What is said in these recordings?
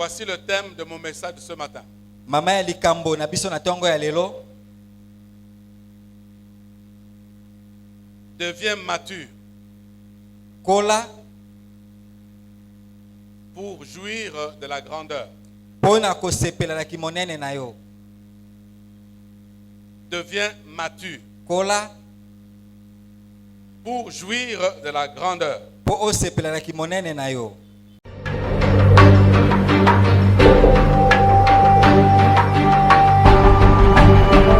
voici le thème de mon message de ce matin. Mama ya likambo na biso na tongo ya lelo. Deviens mature Kola pour jouir de la grandeur. pona kosepela na kimonene na yo. Deviens mature Kola pour jouir de la grandeur. po osepela na kimonene na yo.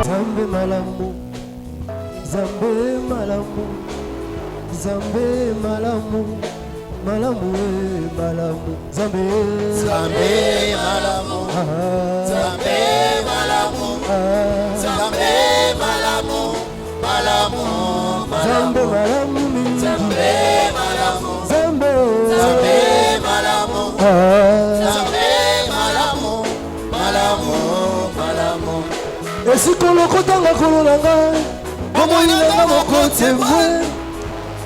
Zambe malamu, Zambe malamu, Zambe malamu, malamu malamu, Zambe malamu, Zambe malamu, Zambe malamu, malamu, Zambe malamu, Zambe malamu, Zambe Zambe malamu, Zambe malamu, malamu, malamu. esikolo kotanga kololanga, bomoi nanga moko temwe,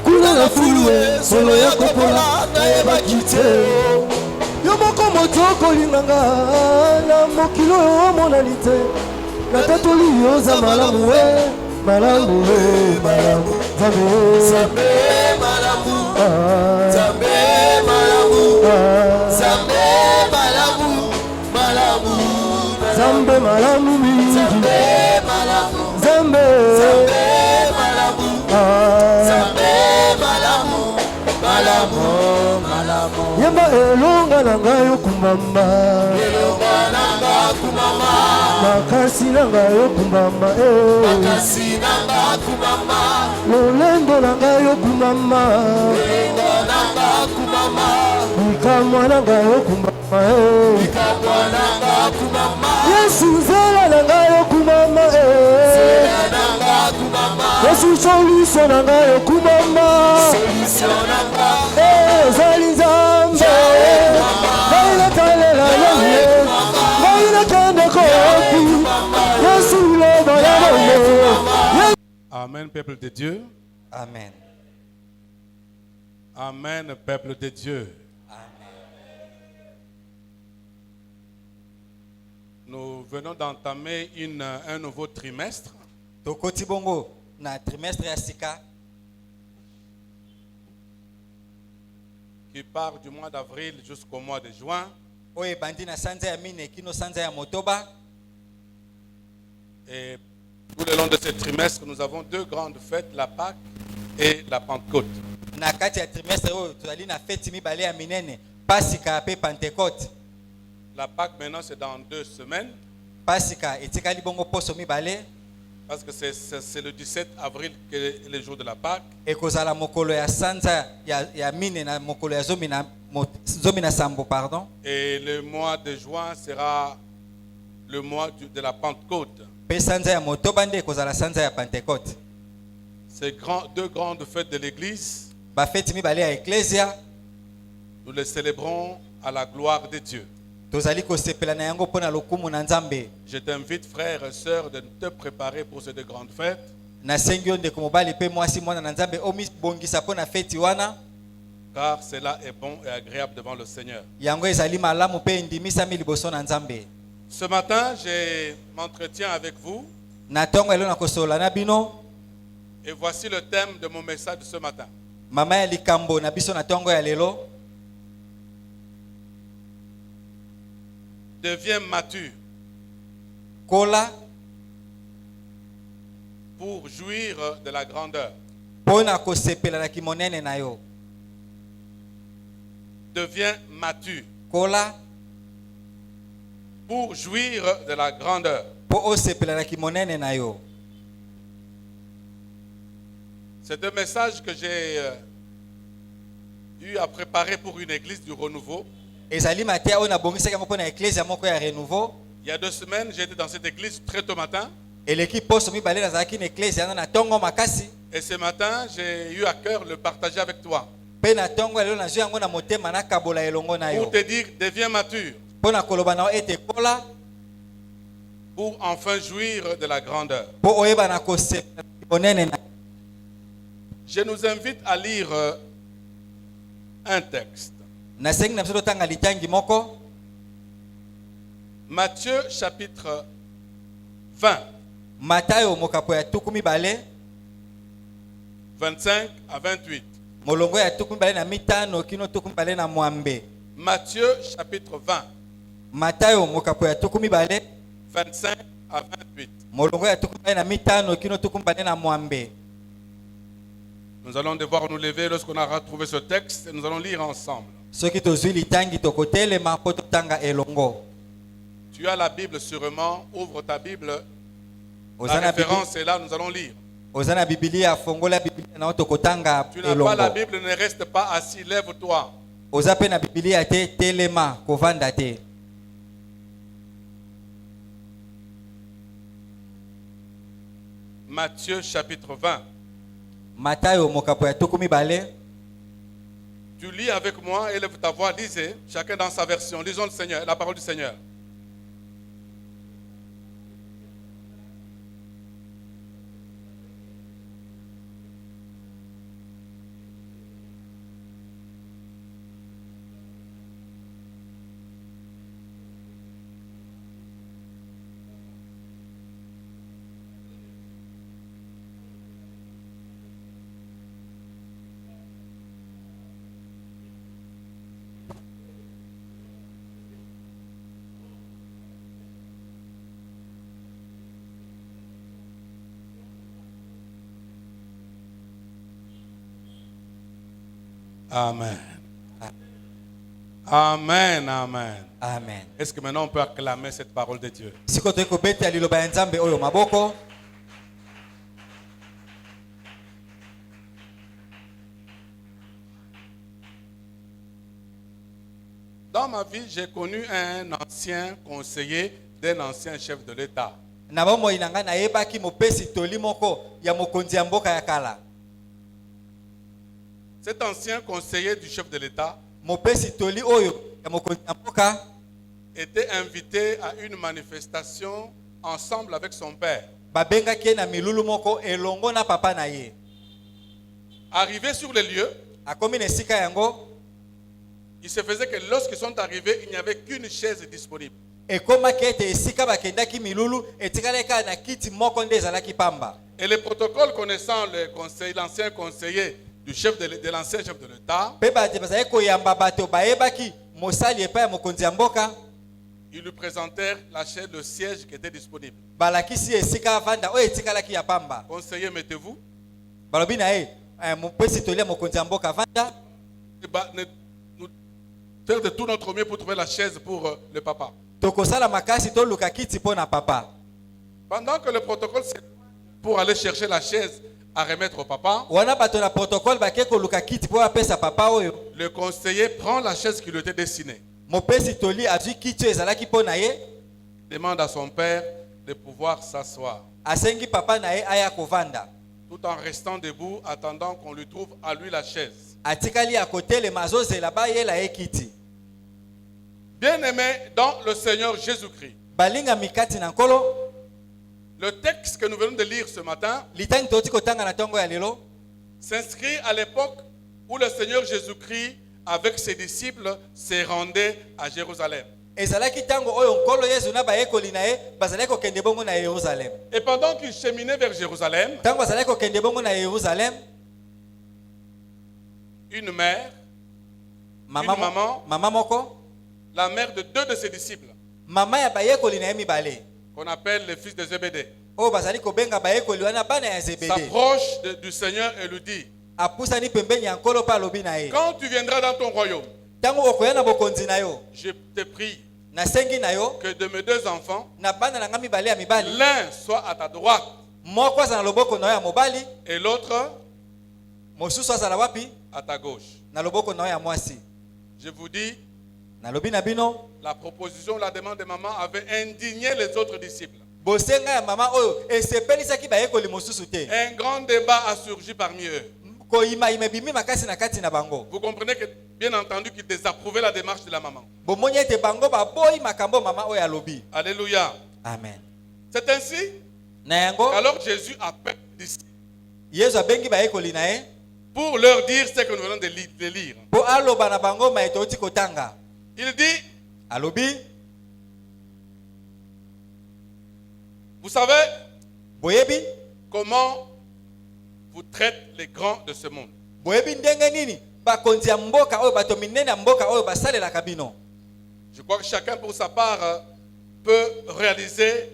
kuna na fulwe, solo ya kopola nayebaki te. Yo moko moto okolinganga, na mokilo omonani te, natatoli yoza malamu we, malamu we, malamu. Zambe malamu, Zambe malamu, Zambe malamu, malamu, Zambe malamu mingi, Zambe malamu, Zambe Zambe malamu, Zambe malamu, malamu, malamu. yemba elonga na ngai okumbamba, Elonga nanga kumama, makasi na ngai okumbamba, makasi nanga kumama, lolendo na ngai okumbamba, elonga nanga kumama, likamwa na ngai okumbamba, likamwa nanga kumama, Yesu nzela na ngai okumbamba, zela nanga kumama, Yesu solution na ngai okumbamba, solution nanga, ezali Nzambe, ngai natalela Ye, ngai nakende kopi, Yesu loba ya bongo. Amen, peuple de Dieu. Amen. Amen, peuple de Dieu. Nous venons d'entamer un nouveau trimestre Tokoti bongo na trimestre ya sika qui part du mois d'avril jusqu'au mois de juin. oye bandi na sanza ya mine kino sanza ya motoba. Et tout le long de ce trimestre, nous avons deux grandes fêtes, la Pâque et la Pentecôte. Na kati ya trimestre oyo tozali na feti mibale ya minene, Pasika pe Pentecôte. La Pâque maintenant c'est dans 2 semaines Pasika etikali bongo poso mibale parce que c'est le 17 avril que est le jour de la Pâque. ekozala mokolo ya sanza ya mine na mokolo ya zomi na sambo pardon. Et le mois de juin sera le mois de la Pentecôte. Pe sanza ya motoba nde ekozala sanza ya Pentecôte. Ces deux grandes fêtes de l'Église, Ba feti mibale ya Ecclesia nous les célébrons à la gloire de Dieu. tozali kosepela na yango pona lokumu na Nzambe. Je t'invite, frères et sœurs, de te préparer pour ces deux grandes fêtes. Na sengi yo ndeko mobali pe mwasi mwana na Nzambe omi bongisa pona feti wana. Car cela est bon et agréable devant le Seigneur. Yango ezali malamu pe ndimisami liboso na Nzambe. Ce matin, je m'entretiens avec vous Na tongo elo na kosola na bino. et voici le thème de mon message de ce matin. Mama ya likambo na biso na tongo ya lelo. Deviens mature Kola pour jouir de la grandeur. pona kosepela na kimonene na yo. Deviens mature Kola pour jouir de la grandeur. po osepela na kimonene na yo. C'est deux messages que j'ai eu à préparer pour une église du renouveau. Ezali matia ona bongisa yango pona Ecclesia moko ya renouveau. Il y a 2 semaines, j'étais dans cette église très tôt matin. Eleki poso mibale na zaki na Ecclesia na tongo makasi. Et ce matin, j'ai eu à cœur de le partager avec toi. Pe na tongo lelo na zo yango na motema na kabola elongo na yo. Pour te dire, deviens mature. Pona koloba na ete kola Pour enfin jouir de la grandeur. po oyeba na kosepela na kimonene na. Je nous invite à lire un texte. Na sengi na biso tanga litangi moko Matthieu chapitre 20, Matayo mokapo ya tukumi bale 25 à 28. molongo ya tukumi bale na mitano kino tukumi bale na mwambe. Matthieu chapitre 20, Matayo mokapo ya tukumi bale 25 à 28. molongo ya tukumi bale na mitano kino tukumi bale na mwambe. Nous allons devoir nous lever lorsqu'on aura trouvé ce texte et nous allons lire ensemble. Soki tozwi litangi tokotelema po totanga elongo. Tu as la Bible sûrement, ouvre ta Bible. La Ozana référence est là, nous allons lire. Ozana Biblia fongola Biblia na tokotanga Tu n'as pas la elongo. Bible, ne reste pas assis, lève-toi. Oza pe na Biblia te telema kovanda te. Matthieu chapitre 20. Matayo mokapo ya tukumi bale. Tu lis avec moi, élève ta voix, lisez, chacun dans sa version. Lisons le Seigneur, la parole du Seigneur. Amen. Amen, amen. Amen. Est-ce que maintenant on peut acclamer cette parole de Dieu? Siko toyeko bete ya liloba ya Nzambe oyo maboko. Dans ma vie, j'ai connu un ancien conseiller d'un ancien chef de l'État. Na bomoi nanga na yebaki mopesi toli moko ya mokonzi ya mboka ya kala. Cet ancien conseiller du chef de l'État Mopesi toli oyo ya mokonzi ya mboka était invité à une manifestation ensemble avec son père. babengaki ye na milulu moko elongo na papa na ye. Arrivé sur les lieux, Akomi na esika yango il se faisait que lorsqu'ils sont arrivés, il n'y avait qu'une chaise disponible. ekomaki ete esika bakendaki milulu etikala kaka na kiti moko nde ezalaki pamba. Et le protocole connaissant l'ancien conseiller du chef de l'ancien chef de l'État, Pe bato bazali koyamba bato bayebaki mosali epai ya mokonzi ya mboka ils lui présentèrent la chaise, le siège qui était disponible. balakisi esika avanda oyo etikalaki ya pamba. Conseiller, mettez-vous. Balobi na ye mopesi toli ya mokonzi ya mboka avanda. Nous faire de tout notre mieux pour trouver la chaise pour le papa. Tokosala makasi toluka kiti mpo na papa. Pendant que le protocole c'est pour aller chercher la chaise à remettre au papa, Wana bato na protocole bake koluka kiti mpo apesa papa oyo. le conseiller prend la chaise qui lui était destinée, Mopesi toli azwi kiti oyo ezalaki mpo na ye. demande à son père de pouvoir s'asseoir, Asengi papa na ye aya kovanda. tout en restant debout, attendant qu'on lui trouve à lui la chaise. Atikali ya kotelema azozela bayela ye kiti. Bien-aimé dans le Seigneur Jésus-Christ, Balinga mikati na nkolo. le texte que nous venons de lire ce matin Litangi toti kotanga na tongo ya lelo. s'inscrit à l'époque où le Seigneur Jésus-Christ, avec ses disciples, se rendait à Jérusalem. Ezalaki tango oyo nkolo Yesu na bayekoli na ye bazalaki kokende bongo na Yerusalem. Et pendant qu'il cheminait vers Jérusalem, Tango bazalaki kokende bongo na Yerusalem, une mère, mama moko, la mère de deux de ses disciples, mama ya bayekoli na ye mibale. qu'on appelle les fils de Zébédée, Oyo bazali kobenga bayekoli wana bana ya Zebede. s'approche du Seigneur et lui dit, Apusani pembeni ya nkolo pa alobi na ye. quand tu viendras dans ton royaume, Tango okoya na bokonzi na yo, je te prie nasengi na yo, que de mes deux enfants, na bana na nga mibale ya mibali, l'un soit à ta droite moko aza na loboko na yo ya mobali, et l'autre mosusu aza na wapi? à ta gauche. Na loboko na yo ya mwasi. Je vous dis, Nalobi na bino, la proposition, la demande de maman avait indigné les autres disciples. bosenga ya mama oyo esepelisaki bayekoli mosusu te. Un grand débat a surgi parmi eux. Koyima imebimi makasi na kati na bango. Vous comprenez que, bien entendu, qu'ils désapprouvaient la démarche de la maman. Bomoni ete bango baboyi makambo mama oyo alobi. Alléluia. Amen. C'est ainsi Na yango, alors Jésus appelle les disciples Yesu abengi bayekoli na ye pour leur dire ce que nous venons de lire. po aloba na bango maito oti kotanga. Il dit, Alobi, Vous savez boyebi comment vous traitez les grands de ce monde? boyebi ndenge nini bakonzi ya mboka oyo bato minene ya mboka oyo basalelaka bino. Je crois que chacun pour sa part peut réaliser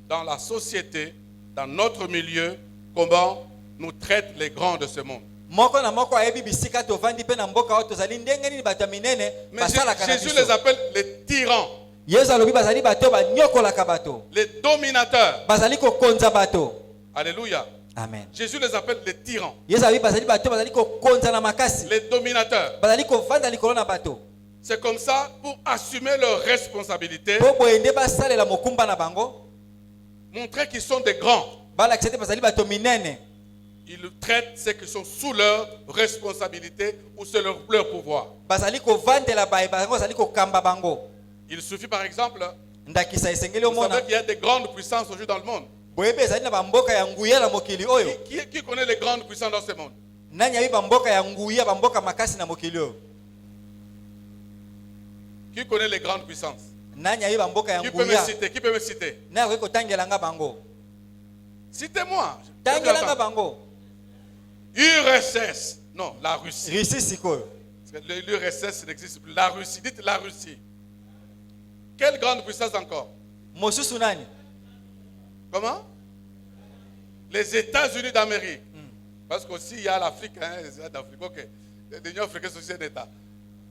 dans la société, dans notre milieu, comment nous traitent les grands de ce monde. Moko na moko ayebi bisika tovandi pe na mboka oyo tozali ndenge nini bato minene Mais basalaka na Jésus les biso. appelle les tyrans, Yesu alobi bazali bato banyokolaka bato, les dominateurs. bazali kokonza bato. Alléluia. Amen. Jésus les appelle les tyrans, Yesu alobi bazali bato bazali kokonza na makasi, les dominateurs. bazali kovanda likolo na bato. C'est comme ça pour assumer leurs responsabilités, Po boyende basalela mokumba na bango, montrer qu'ils sont des grands. balakisa te bazali bato minene. Ils traitent ceux qui sont sous leur responsabilité ou sous leur pouvoir. Bazali kovandela baye bango, bazali kokamba bango. Il suffit par exemple, Ndakisa esengeli vous omona. savez qu'il y a des grandes puissances aujourd'hui dans le monde. Boyebe ezali na bamboka ya nguya na mokili oyo. Qui connaît les grandes puissances dans ce monde? Nani ayebi bamboka ya nguya, bamboka makasi na mokili oyo? Qui connaît les grandes puissances? Nani ayebi bamboka ya Qui peut me nguya? citer? Qui peut me citer? Na akoki kotangela nga bango. Citez-moi. Tangela nga bango. URSS. Non, la Russie. Russie sikoyo. Parce que l'URSS n'existe plus. La Russie. Dites la Russie. Quelle grande puissance encore? Mosusu nani? Comment? Les États-Unis d'Amérique. Parce qu'aussi il y a l'Afrique. Hein, les États d'Afrique. Ok. L'Union africaine, c'est aussi un État.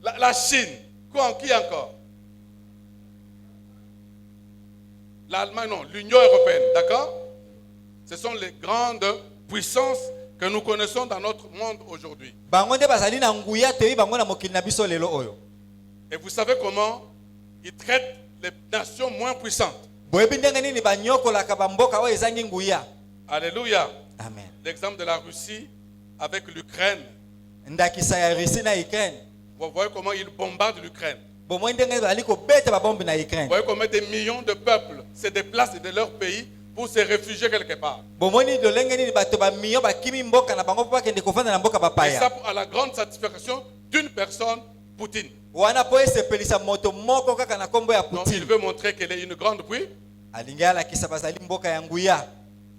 La Chine. Qui encore? L'Allemagne, non. L'Union européenne. D'accord? Ce sont les grandes puissances que nous connaissons dans notre monde aujourd'hui. Bango nde bazali na nguya toyi bango na mokili na biso lelo oyo. Et vous savez comment ils traitent les nations moins puissantes. Boyebi ndenge nini banyokolaka bamboka oyo ezangi nguya. Alléluia. Amen. L'exemple de la Russie avec l'Ukraine. Ndakisa ya Russie na Ukraine. Vous voyez comment ils bombardent l'Ukraine. Bomoi ndenge bazali kobeta babombe na Vous Ukraine. voyez comment des millions de peuples se déplacent de leur pays pour se réfugier quelque part. Bomoni dolenge nini bato ba miyo bakimi mboka na bango pa kende kofanda na mboka Et ça bapaya. à la grande satisfaction d'une personne, Poutine. Wana po esepelisa moto moko kaka na kombo ya Donc il Poutine. veut montrer qu'elle est une grande puissance. Alingi alakisa bazali mboka ya nguya.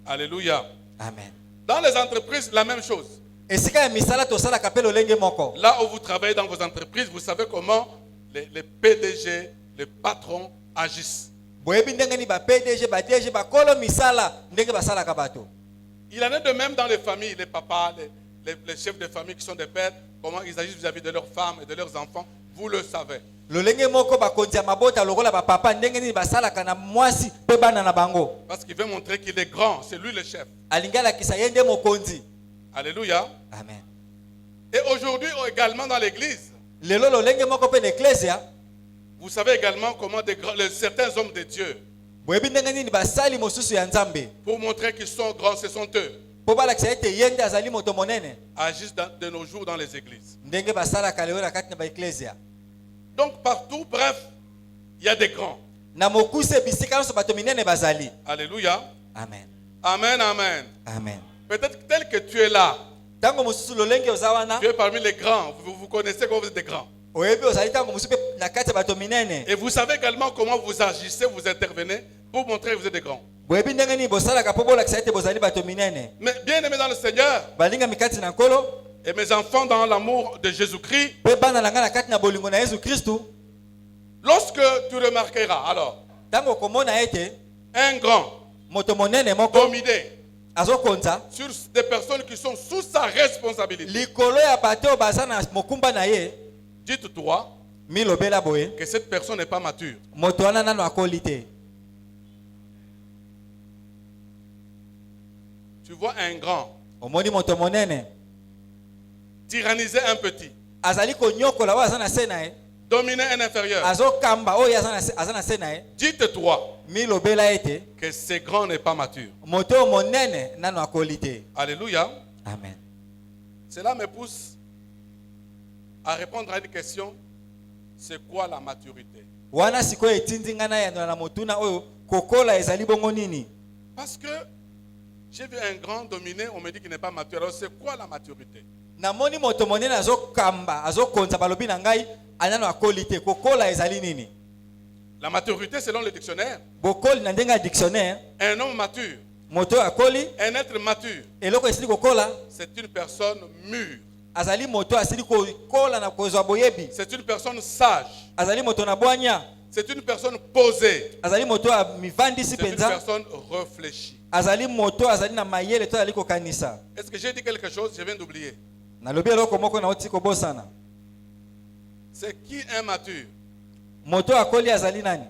Alléluia. Amen. Dans les entreprises, la même chose. Esika ya misala tosalaka pe lolenge moko. Là où vous travaillez dans vos entreprises, vous savez comment les PDG, les patrons agissent. Boyebi ndenge ni ba PDG, ba DG, ba kolo misala ndenge basalaka bato. Il en est de même dans les familles, les papas, les chefs de famille qui sont des pères, comment ils agissent vis-à-vis de leurs femmes et de leurs enfants, vous le savez. Lolenge moko bakonzi ya mabota lokola ba papa ndenge ni basalaka na mwasi pe bana na bango. Parce qu'il veut montrer qu'il est grand, c'est lui le chef. Alingi alakisa yende mokonzi. Alléluia. Amen. Et aujourd'hui également dans l'église, Lelo lolenge moko pe l'ecclesia. vous savez également comment certains hommes de Dieu, Boyebi ndenge nini basali mosusu ya Nzambe. pour montrer qu'ils sont grands, ce sont eux, Po balakisa ete yende azali moto monene. agissent de nos jours dans les églises. Ndenge basalaka lelo na kati na ba ecclesia. Donc partout, bref, il y a des grands. Na mokuse bisika nyonso bato minene bazali. Alléluia. Amen. Amen, amen. Amen. Peut-être tel que tu es là, Tango mosusu lolenge ozawana. tu es parmi les grands, vous connaissez comment vous êtes des grands. Oyebi ozali tango mosusu pe na kati ya bato minene. Et vous savez également comment vous agissez, vous intervenez pour montrer que vous êtes des grands. Boyebi ndenge nini bosalaka po bolakisa ete bozali bato minene. Mais bien aimés dans le Seigneur, Balinga mikati na nkolo. et mes enfants dans l'amour de Jésus-Christ, Pe bana na nga na kati na bolingo na Yesu Kristu. lorsque tu remarqueras, alors, Tango komona ete un grand moto monene moko dominé azokonza sur des personnes qui sont sous sa responsabilité, likolo ya bato baza na mokumba na ye, dites-toi milobela boye que cette personne n'est pas mature. moto wana nano akoli te. Tu vois un grand Omoni moto monene tyranniser un petit, azali konyokola oyo aza na se na ye, dominer un inférieur. azokamba oyo aza na se na ye, Dites-toi milobela ete que ce grand n'est pas mature. moto oyo monene nano akoli te. Alléluia. Amen. Cela me pousse à répondre à une question. C'est quoi la maturité? Wana sikoyo etindi nga na yandola na motuna oyo kokola ezali bongo nini? Parce que j'ai vu un grand dominer, on me dit qu'il n'est pas mature. Alors c'est quoi la maturité? Namoni moto monene azokamba azokonza balobi na ngai anano akoli te, kokola ezali nini? La maturité, selon le dictionnaire, bokoli na ndenga dictionnaire un homme mature, moto akoli un être mature, eloko esili kokola c'est une personne mûre, azali moto asili kokola na kozwa boyebi c'est une personne sage, azali moto na bwanya c'est une personne posée, azali moto ya mivandisi c'est une penza personne réfléchie. azali moto azali na mayele to azali kokanisa Est-ce que j'ai dit quelque chose? Je viens d'oublier. nalobi eloko moko na oti kobosana C'est qui un mature? moto akoli azali nani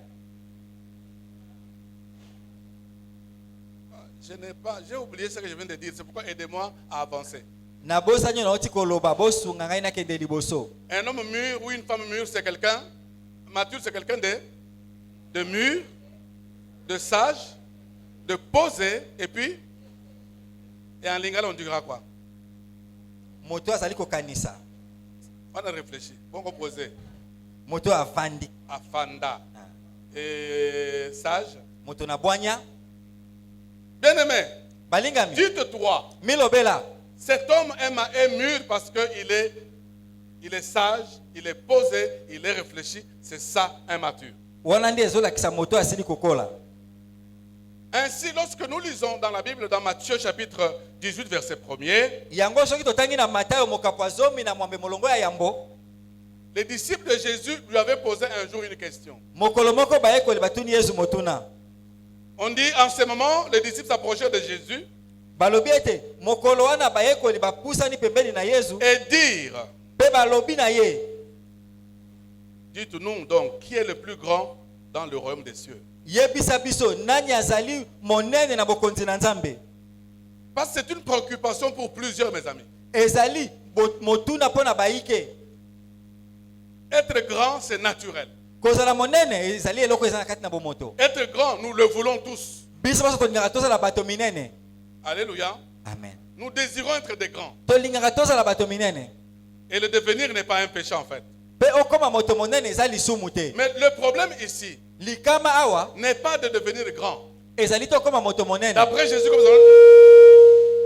J'ai oublié ce que je viens de dire. C'est pourquoi aidez-moi à avancer. na bosani na oti koloba bosunga ngai nakende liboso Un homme mûr ou une femme mûre, c'est quelqu'un. Mature, c'est quelqu'un de mûr, de sage, de posé, et puis, et en lingala, on dira quoi? moto azali kokanisa On a réfléchi. Bon, on posé. moto avandi Afanda. Et sage. moto na bwanya Bien-aimé, balingami dites-toi, milobela cet homme est mûr parce qu'il est sage, il est posé, il est réfléchi. C'est ça, un mature. wana nde ezolakisa moto asili kokola Ainsi, lorsque nous lisons dans la Bible, dans Matthieu chapitre 18, verset 1er, yango soki totangi na matayo mokapo ya zomi na mwambe molongo ya yambo les disciples de Jésus lui avaient posé un jour une question. mokolo moko bayekoli batuni yesu motuna On dit en ce moment, les disciples s'approchaient de Jésus balobi ete mokolo wana bayekoli bapusani pembeni na yesu et dirent, mpe balobi na ye dites-nous donc, qui est le plus grand dans le royaume des cieux? yebisa biso nani azali monene na bokonzi na nzambe Parce que c'est une préoccupation pour plusieurs, mes amis. ezali motuna mpo na bayike Être grand, c'est naturel. kozala monene ezali eloko eza na kati na bomoto Être grand, nous le voulons tous. biso baso tolingaka tozala bato minene Alléluia. amen Nous désirons être des grands. tolingaka tozala bato minene Et le devenir n'est pas un péché en fait. mpe okoma moto monene eza lisumu te Mais le problème ici likama awa n'est pas de devenir grand. ezali tokoma moto monene D'après Jésus,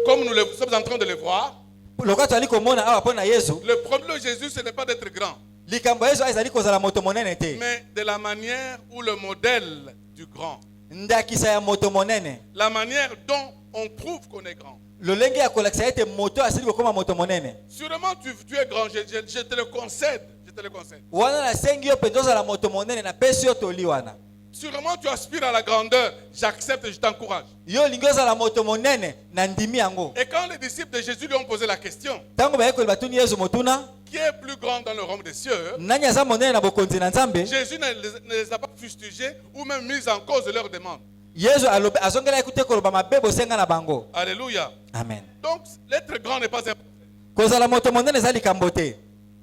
comme nous sommes en train de le voir, loka tozali komona awa mpo na yesu le problème de Jésus, ce n'est pas d'être grand, likambo ya yesu ezali kozala moto monene te mais de la manière ou le modèle du grand. ndakisa ya moto monene La manière dont on prouve qu'on est grand. lolenge ya kolakisa ete moto asili kokoma moto monene Sûrement, tu es grand, je te le concède. Je te le concède. wana nasengi yo mpenza ozala moto monene napesi yo toli wana Sûrement, tu aspires à la grandeur. J'accepte et je t'encourage. yo olingi ozala moto monene na ndimi yango Et quand les disciples de Jésus lui ont posé la question, ntango bayekoli batuni yesu motuna qui est plus grand dans le royaume des cieux? nani aza monene na bokonzi na nzambe Jésus ne les a pas fustigés ou même mis en cause de leur demande. yesu azongelaki te koloba mabe bosenga na bango Alléluia. amen Donc, l'être grand n'est pas un... kozala moto monene eza likambo te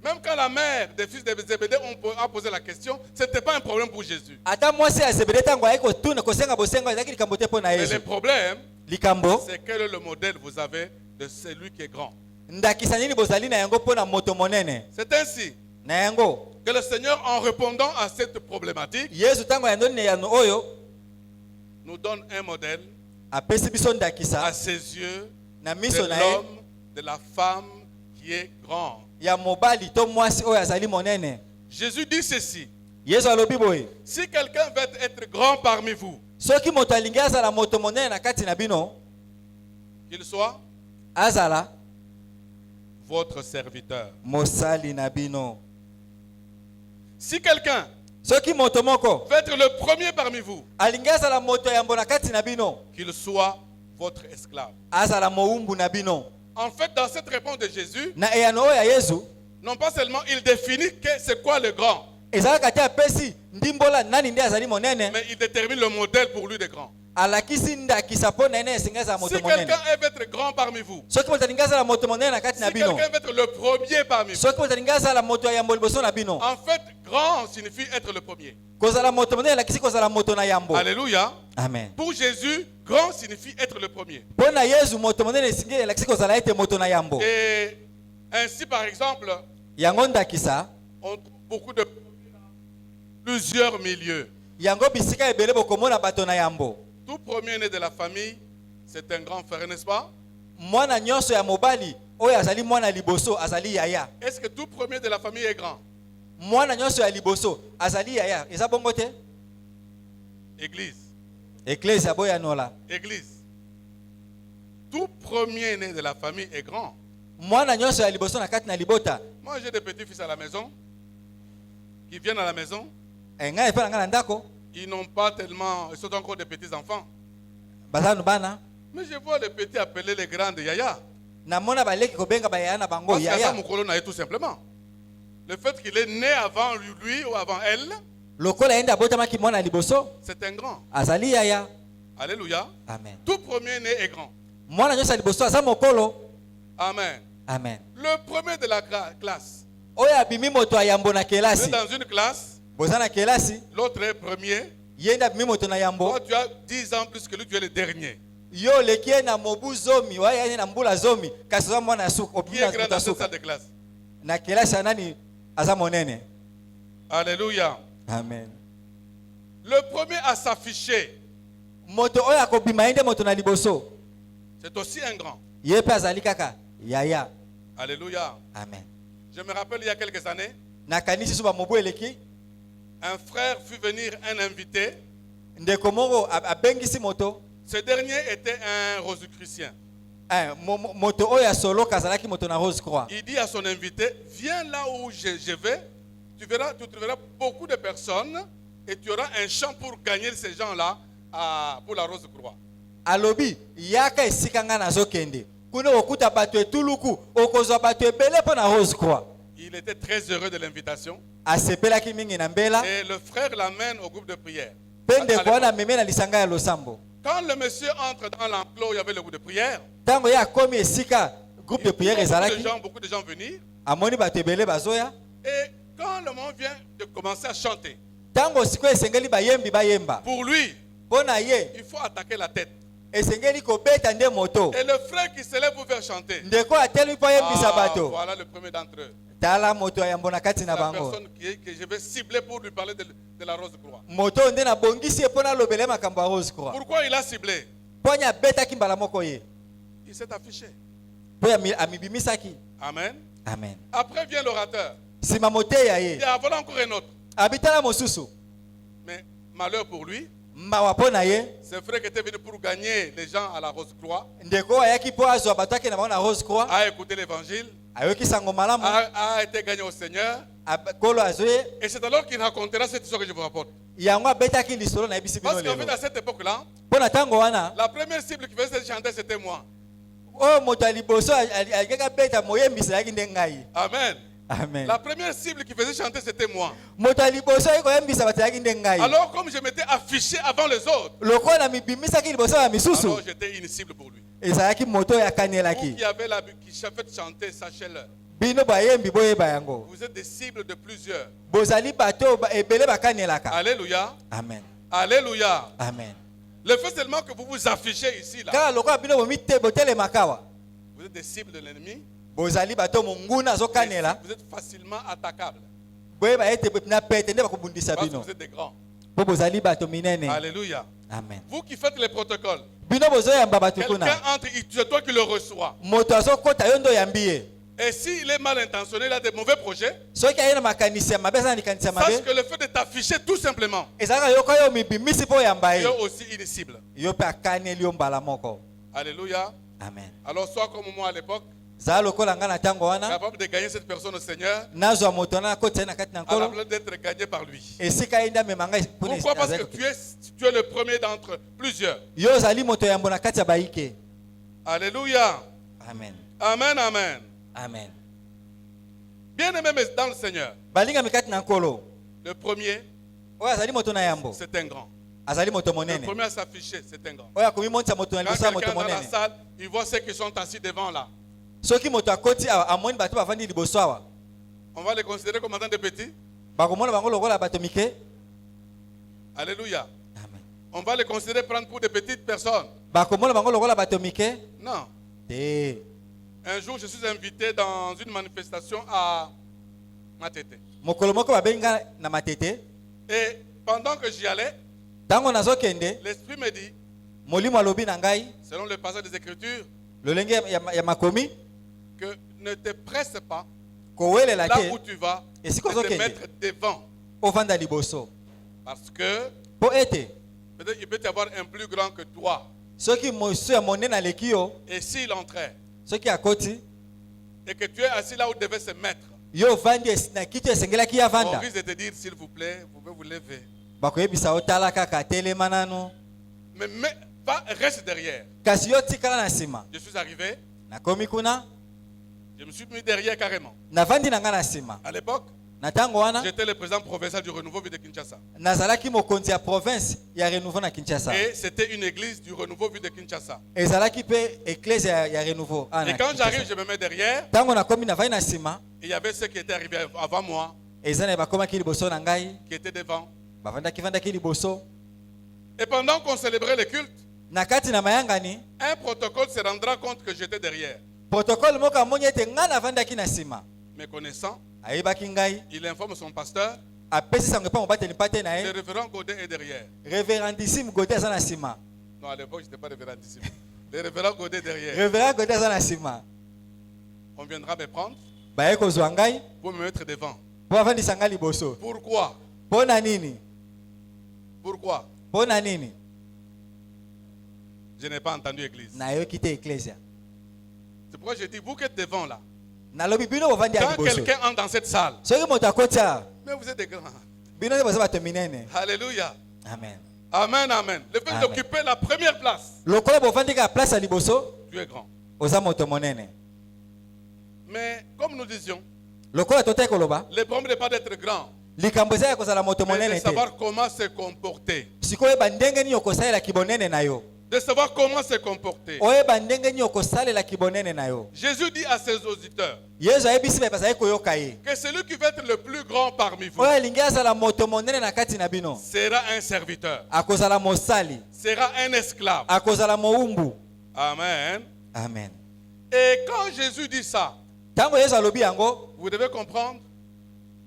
Même quand la mère des fils de Zébédée a posé la question, ce n'était pas un problème pour Jésus. ata mwasi ya zebede ntango aye kotuna kosenga bosenga ezalaki likambo te mpo na Mais yesu le problème, likambo c'est quel est le modèle vous avez de celui qui est grand. ndakisa nini bozali na yango mpo na moto monene C'est ainsi na yango que le Seigneur, en répondant à cette problématique, yesu ntango yandoni na yano oyo nous donne un modèle apesi biso à ndakisa ses yeux na de miso na ye l'homme, de la femme qui est grand. ya mobali to mwasi oyo azali monene Jésus dit ceci: yesu alobi boye si quelqu'un veut être grand parmi vous, soki moto alingi azala moto monene na kati na bino qu'il soit azala votre serviteur. mosali na bino Si quelqu'un soki moto moko veut être le premier parmi vous, alingi azala moto yambo na kati na bino qu'il soit votre esclave. azala mowumbu na bino En fait, dans cette réponse de Jésus, na eyano oyo ya yesu non pas seulement il définit que c'est quoi le grand, ezalaka te apesi ndimbola nani nde azali monene mais il détermine le modèle pour lui de grand. alakisi ndakisa mpo na ene esengi azala Si moto monene quelqu'un veut être grand parmi vous, soki moto alingi azala moto monene na kati na si bino quelqu'un veut être le premier parmi vous, soki moto alingi azala moto ya yambo liboso na bino en fait, grand signifie être le premier. kozala moto monene elakisi kozala moto na yambo Alléluia. amen Pour Jésus, grand signifie être le premier. mpo na yesu moto monene esingi elakisi kozala ete moto na yambo Et ainsi, par exemple, yango ndakisa on trouve beaucoup de plusieurs milieux. yango bisika ebele bokomona bato na yambo Tout premier-né de la famille, c'est un grand frère, n'est-ce pas? mwana nyonso ya mobali oyo azali mwana liboso azali yaya Est-ce que tout premier de la famille est grand? mwana nyonso ya liboso azali yaya eza bongo te Église. Église aboyanola. Église. Tout premier-né de la famille est grand. Mwana nyonso ya liboso na kati na libota. Moi, j'ai des petits-fils à la maison qui viennent à la maison. Ngai pe nga na ndako. Ils n'ont pas tellement... Ils sont encore des petits-enfants. Bazanu bana. Mais je vois les petits appeler les grands de Yaya. Na mona baleki kobenga bayaya na bango Parce que ça, yaya. mon colonne tout simplement. Le fait qu'il est né avant lui ou avant elle, Lokola enda botama ki mwana liboso. c'est un grand. Azali yaya. Alléluia. Amen. Tout premier-né est grand. Mwana nyonso ya liboso aza mokolo. Amen. Amen. Le premier de la classe. Oya bimi moto ayambo na Vous kelasi. êtes dans une classe, Boza na kelasi. l'autre est premier. Yenda bimi moto na yambo. Toi, tu as 10 ans plus que lui, tu es le dernier. Yo lekie na mobu zomi. Waya na mbula zomi. Kasi za mwana suko. Qui est grand dans cette salle de classe? Na kelasi anani aza monene. Alléluia. Amen. Le premier à s'afficher, Moto oya kobima ende moto na liboso. c'est aussi un grand. Ye pe azali kaka yaya. Alléluia. Amen. Je me rappelle il y a quelques années, Na kanisi suba mobu eleki. un frère fut venir un invité. Ndeko moko abengisi moto. Ce dernier était un rosicrucien. Moto oya solo kazalaki moto na Rose Croix. Il dit à son invité, viens là où je vais, tu trouveras beaucoup de personnes et tu auras un champ pour gagner ces gens-là pour la Rose Croix. Alobi yaka esika nga nazokende. Kuna okuta bato etuluku okozwa bato ebele po na Rose Croix. Il était très heureux de l'invitation. Asepelaki mingi na mbela. Et le frère l'amène au groupe de prière. Pende À kwa na l'époque, meme na lisanga ya losambo. quand le monsieur entre dans l'enclos, il y avait le groupe de prière. Tango ya komi esika groupe de prière ezalaki. Beaucoup de gens venir. Amoni bato ebele bazoya. Et quand le moment vient de commencer à chanter, Tango siko esengeli bayembi bayemba. pour lui, Pona ye il faut attaquer la tête. esengeli kobeta nde moto. Et le frère qui se lève pour faire chanter. Ndeko ateli po yembisa bato. Voilà le premier d'entre eux. Tala moto ayambo na kati na La bango. personne que je vais cibler pour lui parler de la Rose Croix. Moto nde na bongisi epona lobele makambo ya Rose Croix. Pourquoi il a ciblé? Ponya betaki mbala moko ye. Il s'est affiché. Po amibimisaki. Amen. Amen. Après vient l'orateur. Sima moteya Il ye. y a voilà encore un autre. Abitala mosusu. Mais malheur pour lui, Mawa pona ye. ce frère qui était venu pour gagner les gens à la Rose Croix Ndeko ayaki po azwa bato ake na bango na Rose Croix. a écouté l'évangile, Ayoki sango malamu. a été gagné au Seigneur. Kolo azoye. Et c'est alors qu'il racontera cette histoire que je vous rapporte. Yango abetaki lisolo na ebisi bino Parce qu'en fait, lelo. à cette époque-là, Pona tango wana. la première cible qui faisait chanter, c'était moi. O moto aliboso alikaka beta moyembisa yaki nde ngai. Amen. Amen. La première cible qui faisait chanter, c'était moi. Moto aliboso ayiko yembisa bato yaki nde ngai. Alors, comme je m'étais affiché avant les autres, Lokola na mibimisaki liboso ya misusu. alors j'étais une cible pour lui. Ezalaki moto ya Vous kanelaki. qui avez qui fait chanter, sachez-le. Bino bayembi boyeba yango. Vous êtes des cibles de plusieurs. Bozali bato ebele bakanelaka. Alléluia. Amen. Alléluia. Amen. Le fait seulement que vous vous affichez ici, là, Kaka lokola bino bomite botele makawa. vous êtes des cibles de l'ennemi. Bozali bato monguna azokanela. Vous êtes facilement attaquables. Boyeba ete na pete nde bakobundisa Parce que bino. vous êtes des grands. Po bozali bato minene. Alléluia. Amen. Vous qui faites les protocoles, Bino bozoyamba bato quelqu'un kuna. entre, c'est toi qui le reçois. Moto azokota yo ndo yambi ye. Et s'il est mal intentionné, il a des mauvais projets, Soki aye na makanisi ya mabe aza na likanisi ya sache mabe. que le fait de t'afficher tout simplement, Ezalaka yo koyo mibimisi po yamba il y ye. a aussi une cible. Yo pe akaneli yo mbala moko. Alléluia. Amen. Alors sois comme moi à l'époque, Zala lokola nga na tango wana. capable de gagner cette personne au Seigneur, Nazwa moto na kota na kati na à la nkolo. place d'être gagné par lui. Esika enda memanga pona. Pourquoi? Parce que tu es le premier d'entre plusieurs. Yo zali moto yambo na kati ya baike. Alléluia. Amen. Amen, amen. Amen. Bien-aimé dans le Seigneur, Balinga mikati na nkolo. le premier, Oya azali moto na yambo. c'est un grand. Azali moto Le monene. premier à s'afficher, c'est un grand. Oya komi monta moto na Quand libosa moto quelqu'un dans la monene. salle, il voit ceux qui sont assis devant là. Soki moto akoti amoni bato bafandi liboso awa. On va les considérer comme étant des petits. Bakomona bango lokola bato mike. Alléluia. Amen. On va les considérer prendre pour des petites personnes. Bakomona bango lokola bato mike. Non. Te. Un jour, je suis invité dans une manifestation à Matete. Mokolo moko babenga na matete. Et pendant que j'y allais, Tango nazokende, l'Esprit me dit, molimo alobi na ngai, selon le passage des Écritures, lolenge ya makomi, que ne te presse pas kowelela là te, où tu vas Et si de te kozokende? mettre devant. ovanda liboso. Parce que Po ete, Peut-être il peut y avoir un plus grand que toi. soki mosu ya monene aleki yo Et s'il entrait, soki akoti et que tu es assis là où tu devais se mettre, yo ovandi na kiti esengelaki ya on vanda risque de te dire, s'il vous plaît, vous pouvez vous lever. bakoyebisa otala kaka atelema nano Mais reste derrière. kasi yo tikala na nsima. Je suis arrivé, Nakomi kuna je me suis mis derrière carrément. navandi na nga na nsima. À l'époque, Na ntango wana j'étais le président provincial du Renouveau Vie de Kinshasa. nazalaki mokonzi ya province ya renouveau na Kinshasa. Et c'était une église du Renouveau Vie de Kinshasa. Ezalaki pe église ya renouveau. Et quand j'arrive, je me mets derrière. Ntango nakomi navandi na nsima Et il y avait ceux qui étaient arrivés avant moi, eza na bakomaki liboso na ngai qui étaient devant. bavandaki liboso. Et pendant qu'on célébrait le culte, Na kati na mayangani un protocole se rendra compte que j'étais derrière. protocole moko amoni ete ngai navandaki na nsima. Me connaissant, Ayebaki ngai il informe son pasteur. apesi sango epa mobateli mpate na Le ye. révérend Godet est derrière. Révérendissime Godé aza na nsima. Non, à l'époque, je n'étais pas révérendissime. Le révérend Godet est derrière. Révérend Godé aza na nsima. On viendra me prendre Baye kozwa ngai pour me mettre devant. po avandisa ngai liboso. Pourquoi? Mpo na nini? Pourquoi? Mpo na nini? Je n'ai pas entendu l'église. Nayoki te ecclesia. C'est pourquoi je dis, vous qui êtes devant là, Nalobi bino bovandi ya quand liboso. quelqu'un entre dans cette salle, Soki moto akoti awa, mais vous êtes des grands. bino nde boza bato minene. Alléluia. Amen. Amen, amen. Le fait Amen. d'occuper la première place, Lokola bovandi ka place ya liboso, tu es grand. oza moto monene. Mais comme nous disions, Lokola totaki koloba, le problème n'est pas d'être grand, likambo eza ya kozala moto mais de monene te. savoir comment se comporter. Sikoyeba ndenge nini okosalela kibonene na yo. De savoir comment se comporter. Oyeba ndenge nini okosalela kibonene na yo. Jésus dit à ses auditeurs Yesu ayebisi baye bazali koyoka ye. que celui qui veut être le plus grand parmi vous Oyo alingi azala moto monene na kati na bino, sera un serviteur, akozala mosali, sera un esclave. akozala mowumbu. Amen. Amen. Et quand Jésus dit ça, Tango Yesu alobi yango, vous devez comprendre,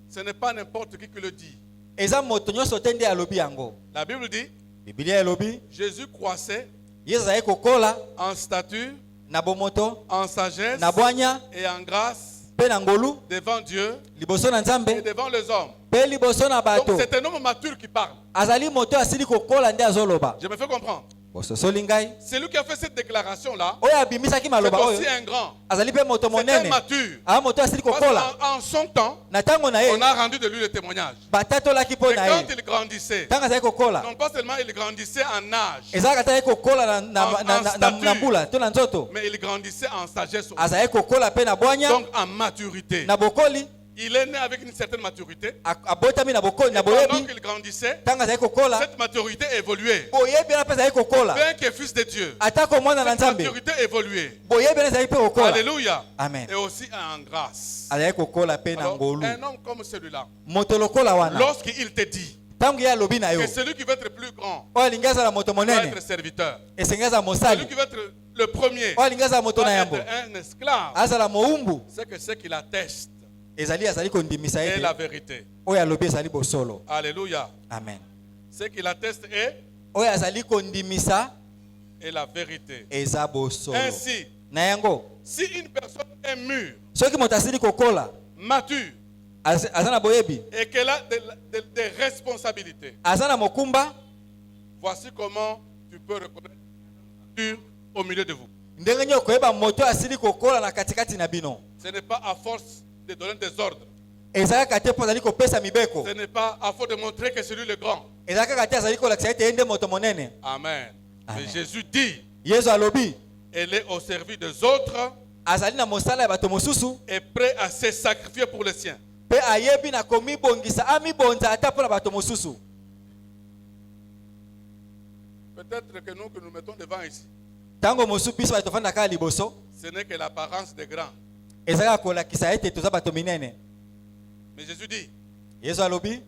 ce n'est pas n'importe qui le dit. eza moto nyonso te nde alobi yango. La Bible dit, Biblia elobi Jésus croissait Yesu azali kokola en stature, na bomoto, en sagesse na bwanya, et en grâce pe na ngolu, devant Dieu liboso na et Nzambe, devant les hommes. pe liboso na Donc bato. c'est un homme mature qui parle. Azali moto asili kokola nde azoloba. Je me fais comprendre. Bososoli ngai. Celui qui a fait cette déclaration-là, Oyo abimisaki c'est maloba oyo, aussi un grand. azali pe moto C'est un monene. mature. Ah moto asili Parce kokola. qu'en son temps, Na tango na on ye, a rendu de lui le témoignage. batatolaki po Et na quand ye. il grandissait, Tango azali kokola. non pas seulement il grandissait en âge, Ezalaka te kokola na mbula to na nzoto. mais il grandissait en sagesse aussi. Azali kokola pe na bwanya, Donc en maturité. na bokoli, Il est né avec une certaine maturité. abotami na bokoli na Pendant boyebi. qu'il grandissait, Tango azali kokola, cette maturité évoluait. boyebi na pe azali kokola. Bien que fils de Dieu, Atako mwana na cette Nzambe, maturité évoluait. boyebi na azali pe kokola. Alléluia. Amen. Et aussi en grâce. Azali kokola pe na Alors, ngolu. un homme comme celui-là, Moto lokola wana. lorsqu'il te dit Tango ya lobi na yo. que celui qui veut être plus grand Oyo alingi azala moto doit monene. être serviteur, Esengi azala celui mosali. qui veut être le premier Oyo alingi azala moto doit na être yambo. un esclave, Azala mowumbu. c'est que ce qu'il atteste Azali kondimisa est ete. la vérité. Oyo alobi ezali bosolo. Alléluia. Amen. Ce qu'il atteste est Oyo azali kondimisa la vérité. eza bosolo. Ainsi, Na yango, si une personne est mûre, soki moto asili kokola, mature, aza na boyebi, et qu'elle a des responsabilités, aza na mokumba, voici comment tu peux reconnaître une mature au milieu de vous. ndenge nini okoyeba moto asili kokola na katikati na bino. Ce n'est pas à force de donner des ordres. Ezalaka te mpo azali kopesa mibeko. Ce n'est pas à force de montrer que c'est lui le grand. Ezalaka te azali kolakisa ete ye nde moto monene. Amen. Amen. Mais Jésus dit, Yesu alobi, elle est au service des autres azali na mosala ya bato mosusu, et prêt à se sacrifier pour les siens. pe ayebi na komibongisa amibonza ata mpo na bato mosusu. Peut-être que nous que nous mettons devant ici, Tango mosusu biso bato tovandaka liboso, ce n'est que l'apparence des grands. ezalaka kolakisa ete toza bato minene. Mais Jésus dit, Yesu alobi,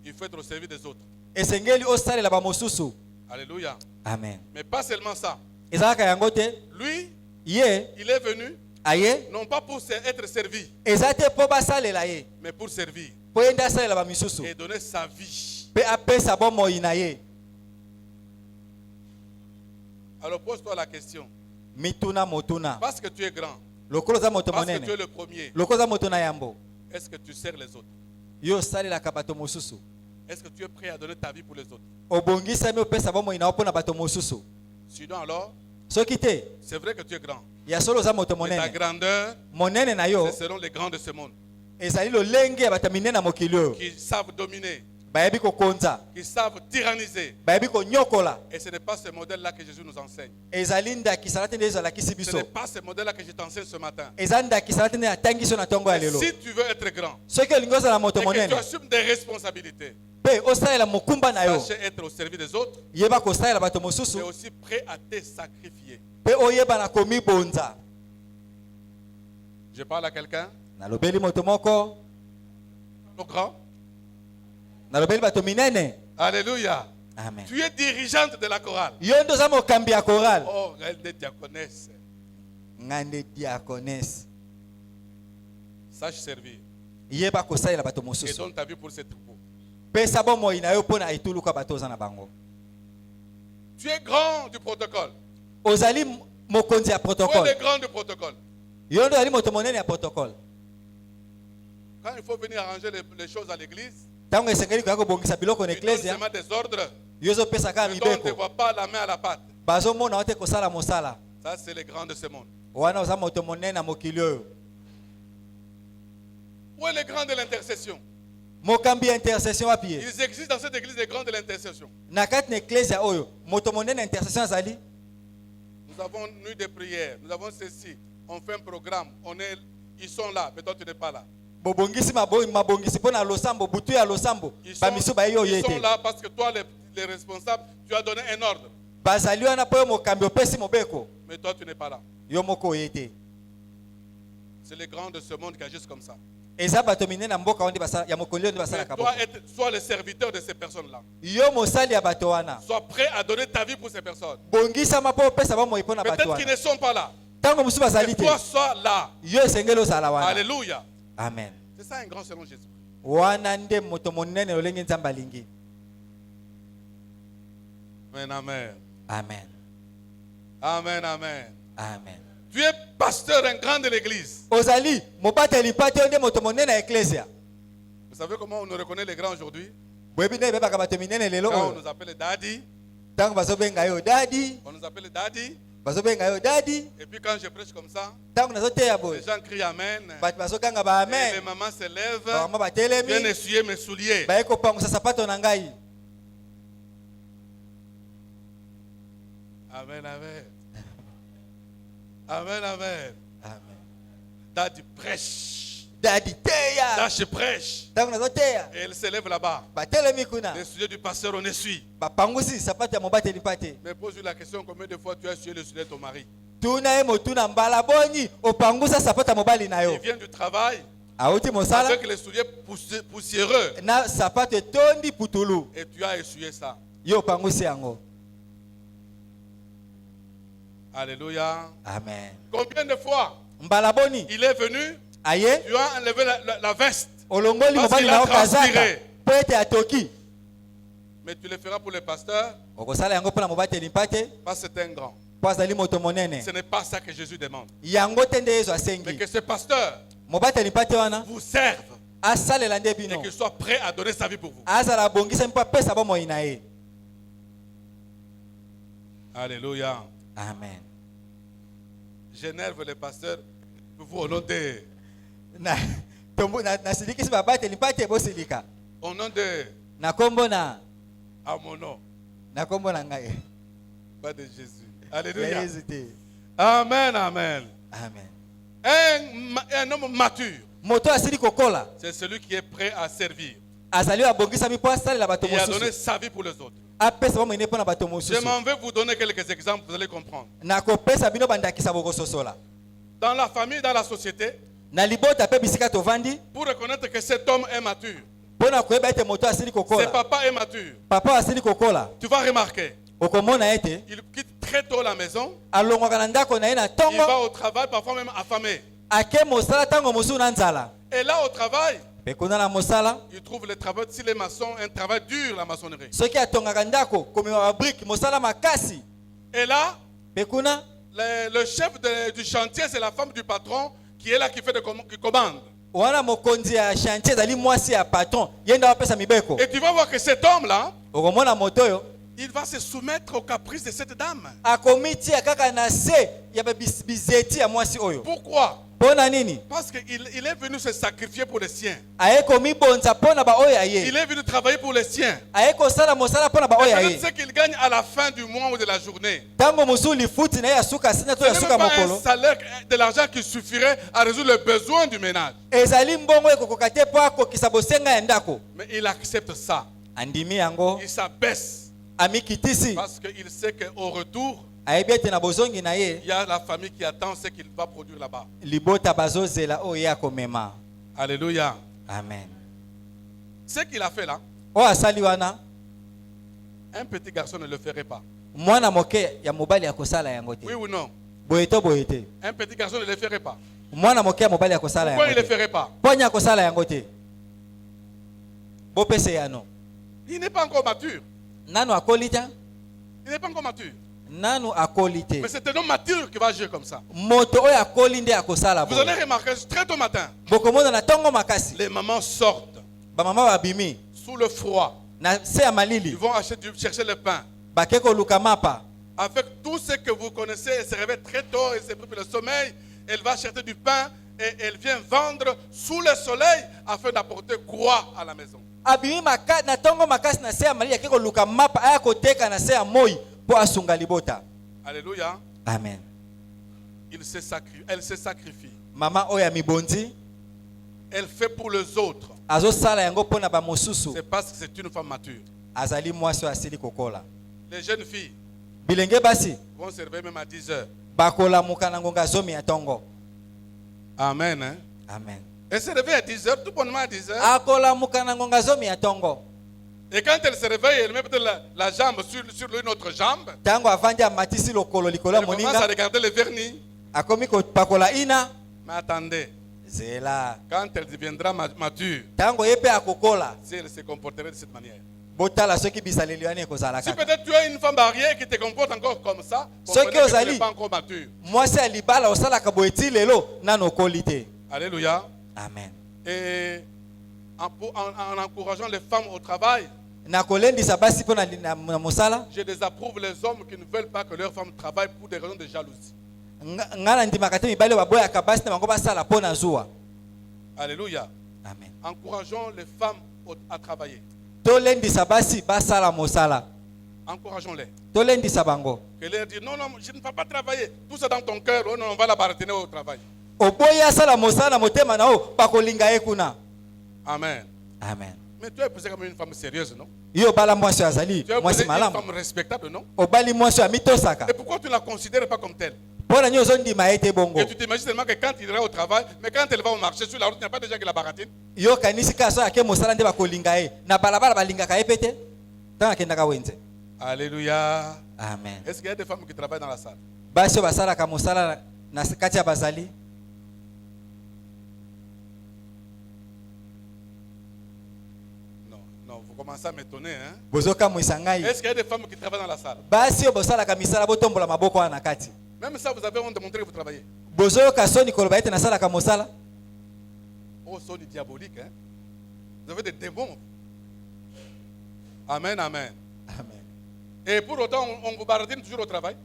il faut être au service des autres. esengeli osalela bamosusu. Alléluia. Amen. Mais pas seulement ça. Ezalaka yango te, Lui, ye il est venu aye non pas pour être servi, eza te mpo basalela ye, mais pour servir mpo ye nde asalela bamisusu, et donner sa vie. mpe apesa bomoi na ye. Alors pose-toi la question. Mituna motuna, Parce que tu es grand, lokolo za moto parce que tu es monene, le premier, lokolo za moto na yambo, est-ce que tu sers les autres? yo osalelaka bato mosusu. Est-ce que tu es prêt à donner ta vie pour les autres? obongisami opesa bomoi na yo mpona bato mosusu. Sinon alors, Soki te c'est vrai que tu es grand. ya solo oza moto Mais ta monene, grandeur, monene na yo c'est selon les grands de ce monde. ezali lolenge ya bato ya minene na mokili oyo Qui savent dominer, bayebi kokonza, qui savent tyranniser. bayebi konyokola. Et ce n'est pas ce modèle-là que Jésus nous enseigne. Ezali ndakisala te nde Yesu alakisi Ce biso, n'est pas ce modèle-là que je t'enseigne ce matin. eza ndakisala te nde natangisi yo na ntongo ya lelo. Si tu veux être grand, Soki olingi ozala moto et que tu monene assumes des responsabilités, mpe osalela mokumba na yo, sachez être au service des autres, yeba kosalela bato mais mosusu aussi prêt à te sacrifier. mpe oyeba na komibonza. Je parle à quelqu'un, Nalobeli moto moko, au grand. nalobeli bato minene. Alléluia. Amen. Tu es dirigeante de la chorale. Yo ndo oza mokambi ya korale. Oh, elle est diaconesse. Nga nde diaconesse. Sache servir. Yeba kosalela bato Et mosusu. donne ta vie pour ces troupeaux. Pesa bomoi na yo mpona etuluka bato oza na bango. Tu es grand du protocole. Ozali mokonzi ya Où est protocole. le grand du protocole? Yo ndo ozali moto monene ya protocole. Quand il faut venir arranger les choses à l'église, Tango esengeli koya kobongisa biloko na tu donnes eklesia, seulement des ordres. yo ezopesa kaka Mais toi, on ne te mibeko. voit pas la main à la pâte. Bazomona yo te kosala mosala. Ça, c'est les grands de ce monde. Wana oza moto monene na mokili oyo. Où est le grand de l'intercession? Mokambi ya intercession wapi ye? Ils existent dans cette église des grands de l'intercession. Na kati na eklesia oyo, moto monene ya intercession azali. Nous avons nuit de prière, nous avons ceci. On fait un programme, ils sont là, mais toi tu n'es pas là. Bobongisi mabongisi mpona losambo, butu ya losambo. Bamisu baye yo Ils sont yete. là parce que toi, les responsables, tu as donné un ordre. Bazali wana po yo mokambi opesi mobeko. Mais toi, tu n'es pas là. Yo moko yete. C'est les grands de ce monde qui agissent comme ça. Eza bato minene na mboka ondi basala ya mokoli ondi basala Mais kaboko. toi, sois le serviteur de ces personnes-là. Yo mosali ya bato wana. Sois prêt à donner ta vie pour ces personnes. Bongisa mapo opesa bomoi mpona bato Peut-être qu'ils wana. ne sont pas là. Tango musu bazali Mais te. toi, sois là. Yo esengeli ozala wana. Alléluia. Amen. C'est ça un grand selon Jésus. Wana nde moto monene olenge nzambe alingi. Amen, amen. Amen. Amen, amen. Amen. Tu es pasteur, un grand de l'église. Ozali mobateli pate nde moto monene na eklesia. Vous savez comment on nous reconnaît les grands aujourd'hui? Boyebi nde bebaka bato minene lelo Quand on oyo. nous appelle daddy, Tango bazobenga yo dadi, on nous appelle daddy. bazobenga yo dadi. Et puis quand je prêche comme ça, Tango nazoteya boye. les gens crient amen. Bato bazokanga ba Et les amen. mamans se lèvent, Bamama viennent batelemi. essuyer mes souliers. Baye kopangusa sapato na ngai. Amen, amen. Amen, amen. Amen. Daddy prêche. Dadi teya. Daddy prêche. Tango nazoteya. Et elle se lève là-bas. Batelemi kuna. Les souliers du pasteur, on essuie. Bapangusi sapato ya mobateli pate. Mais pose-lui la question, combien de fois tu as essuyé le soulier de ton mari? Tuna ye motuna mbala boni opangusa sapato ya mobali na Il yo. vient du travail Auti mosala avec les souliers poussiéreux. na sapato etondi putulu. Et tu as essuyé ça. Yo opangusi yango. Alléluia. Amen. Combien de fois Mbala boni il est venu, aye tu as enlevé la veste. olongoli Parce mobali qu'il na a yo kazaka transpiré. po ete atoki. Mais tu le feras pour le pasteur, Okosala yango mpona mobateli mpate parce que c'est un grand. po azali moto monene. Ce n'est pas ça que Jésus demande. Yango te nde Yesu Mais asengi. que ce pasteur Mobateli mpate wana vous serve asalela nde et bino. qu'il soit prêt à donner sa vie pour vous. Azala bongisa mpo apesa bomoi na ye. Alléluia. Amen. J'énerve les pasteurs vous au nom de... Nasilikisi babateli mpate bosilika. Au nom de... Na kombo na À mon nom. na kombo na ngai. Pas de Jésus. Ya Alléluia. Yesu te. Amen, amen. Amen. Un homme mature, Moto asili kokola. c'est celui qui est prêt à servir Azali abongisa mi po asalela bato et à donner mosusu. sa vie pour les autres. Apesa bomoi ne mpona bato Je mosusu. m'en vais vous donner quelques exemples, vous allez comprendre. Nakopesa bino bandakisa bokososola. Dans la famille, dans la société, Na libota pe bisika tovandi pour reconnaître que cet homme est mature, mpona koyeba ete moto asili ses kokola. papa est mature, Papa asili kokola. tu vas remarquer, Okomona ete il quitte très tôt la maison, alongwaka na ndako na ye na il ntongo va au travail, parfois même affamé. ake mosala ntango mosusu na nzala. Et là, au travail, Mpe kuna na mosala il trouve le travail, si les maçons, un travail dur, la maçonnerie. soki atongaka ndako komema babrike mosala makasi. Et là, Mpe kuna le chef du chantier, c'est la femme du patron qui est là, qui fait qui commande. wana mokonzi ya chantier ezali mwasi ya patron yenda wapesa mibeko. Et tu vas voir que cet homme-là, Okomona moto oyo il va se soumettre aux caprices de cette dame. akomiti kaka na se ya bizeti ya mwasi oyo. Pourquoi? Pona nini? Parce qu'il est venu se sacrifier pour les siens. Aye komibonza pona ba oyo aye. Il est venu travailler pour les siens. Aye kosala mosala pona ba oyo Et aye. ce qu'il gagne à la fin du mois ou de la journée. Tango musuli futi na ya suka sina to ya Ce n'est suka même pas un mokolo. salaire, de l'argent qui suffirait à résoudre les besoins du ménage. Ezali mbongo ekokoka te po akokisa bosenga ya ndako. Mais il accepte ça. Andimi yango Il s'abaisse. amikitisi. Parce qu'il sait qu'au retour, Ayebi ete na bozongi na ye il y a la famille qui attend ce qu'il va produire là-bas. libota bazozela oyo ya komema. Alléluia. Amen. Ce qu'il a fait là, O asali wana un petit garçon ne le ferait pas. mwana moke ya mobali ya kosala yango Oui te. ou non? Boyeto boyete. Un petit garçon ne le ferait pas. Mwana moke ya mobali ya kosala Pourquoi il ne yango le te. ferait pas? Ponya kosala yango te. Bopese yano. Il n'est pas encore mature. Nanu akolita? Il n'est pas encore mature. Nanu akolite. Mais c'est un homme mature qui va agir comme ça. Moto oyo akoli nde akosala Vous bo. allez remarquer très tôt matin, Bokomona na tongo makasi. les mamans sortent Ba mama babimi sous le froid. na se ya Ils malili. vont chercher le pain. Bakeko luka mapa. Avec tout ce que vous connaissez, elle se réveille très tôt, elle se prépare le sommeil, elle va chercher du pain et elle vient vendre sous le soleil afin d'apporter quoi à la maison. Abimi maka na tongo makasi na se ya malili akeko luka mapa aya koteka na se ya moi po asunga libota. Alléluia. Amen. Elle se sacrifie. Mama oyo ya mibonzi Elle fait pour les autres. azosala yango pona ba mosusu. C'est parce que c'est une femme mature. Azali mwasi oyo asili kokola. Les jeunes filles Bilenge basi vont se réveiller même à 10 heures. bakolamuka na ngonga zomi ya tongo. Amen. Hein? Amen. Elle se réveille à 10 heures, tout bonnement à 10 heures. Akolamuka na ngonga zomi ya tongo. Et quand elle se réveille, elle met peut-être la jambe sur une autre jambe. Tango avandi amatisi lokolo likolo ya Elle commence à moninga regarder le vernis. akomi kopakola ina Mais attendez, zela. quand elle deviendra mature, Tango ye pe akokola si elle se comporterait de cette manière. botala soki bisaleli wana ekozala Si kaka. peut-être tu es une femme mariée qui te comporte encore comme ça, Ce comprenez que vous que tu allez- n'es pas encore mature. Mwasi ya libala osalaka boye ti lelo nano okoli te. Alléluia. Amen. Et en encourageant les femmes au travail, Na kolendisa basi mpo na mosala je désapprouve les hommes qui ne veulent pas que leurs femmes travaillent pour des raisons de jalousie. nga na ndimaka te mibali oyo baboyaka basi na bango basala mpo na zuwa. Alléluia. Amen. Encourageons les femmes à travailler. Tolendisa basi basala mosala. Encourageons-les. Tolendisa bango. Que leur dire non, non, je ne vais pas travailler. Tout ça dans ton cœur, oh non, on va la barater au travail. Oboyi asala mosala na motema na o bakolinga ye kuna. Amen. Amen. Mais tu es posé comme une femme sérieuse, non? Yo bala mwasi oyo azali Tu es posé mwasi une malamu. femme respectable, non? Obali mwasi oyo amitosaka. Et pourquoi tu ne la considères pas comme telle? Mpo na nini ozondima ye te bongo. Et tu t'imagines tellement que quand il ira au travail, mais quand elle va au marché sur la route, il n'y a pas de gens qui la baratine. Yo kanisi kaka so ake mosala nde bakolinga ye. Na balabala balingaka ye pe te. Ntango akendaka wenze. Alléluia. Amen. Est-ce qu'il y a des femmes qui travaillent dans la salle? Basi oyo basalaka mosala na kati ya bazali. Non, non, vous commencez à m'étonner. Hein? Bozokamwisa ngai. Est-ce qu'il y a des femmes qui travaillent dans la salle? Basi oyo bosalaka misala botombola maboko wana na kati. Même ça, vous avez honte de montrer que vous travaillez. Bozoyoka soni koloba ete nasalaka mosala. Oh, son diabolique. Hein? Vous avez des démons. Amen, amen. Amen. Et pour autant, on vous baratine toujours au travail.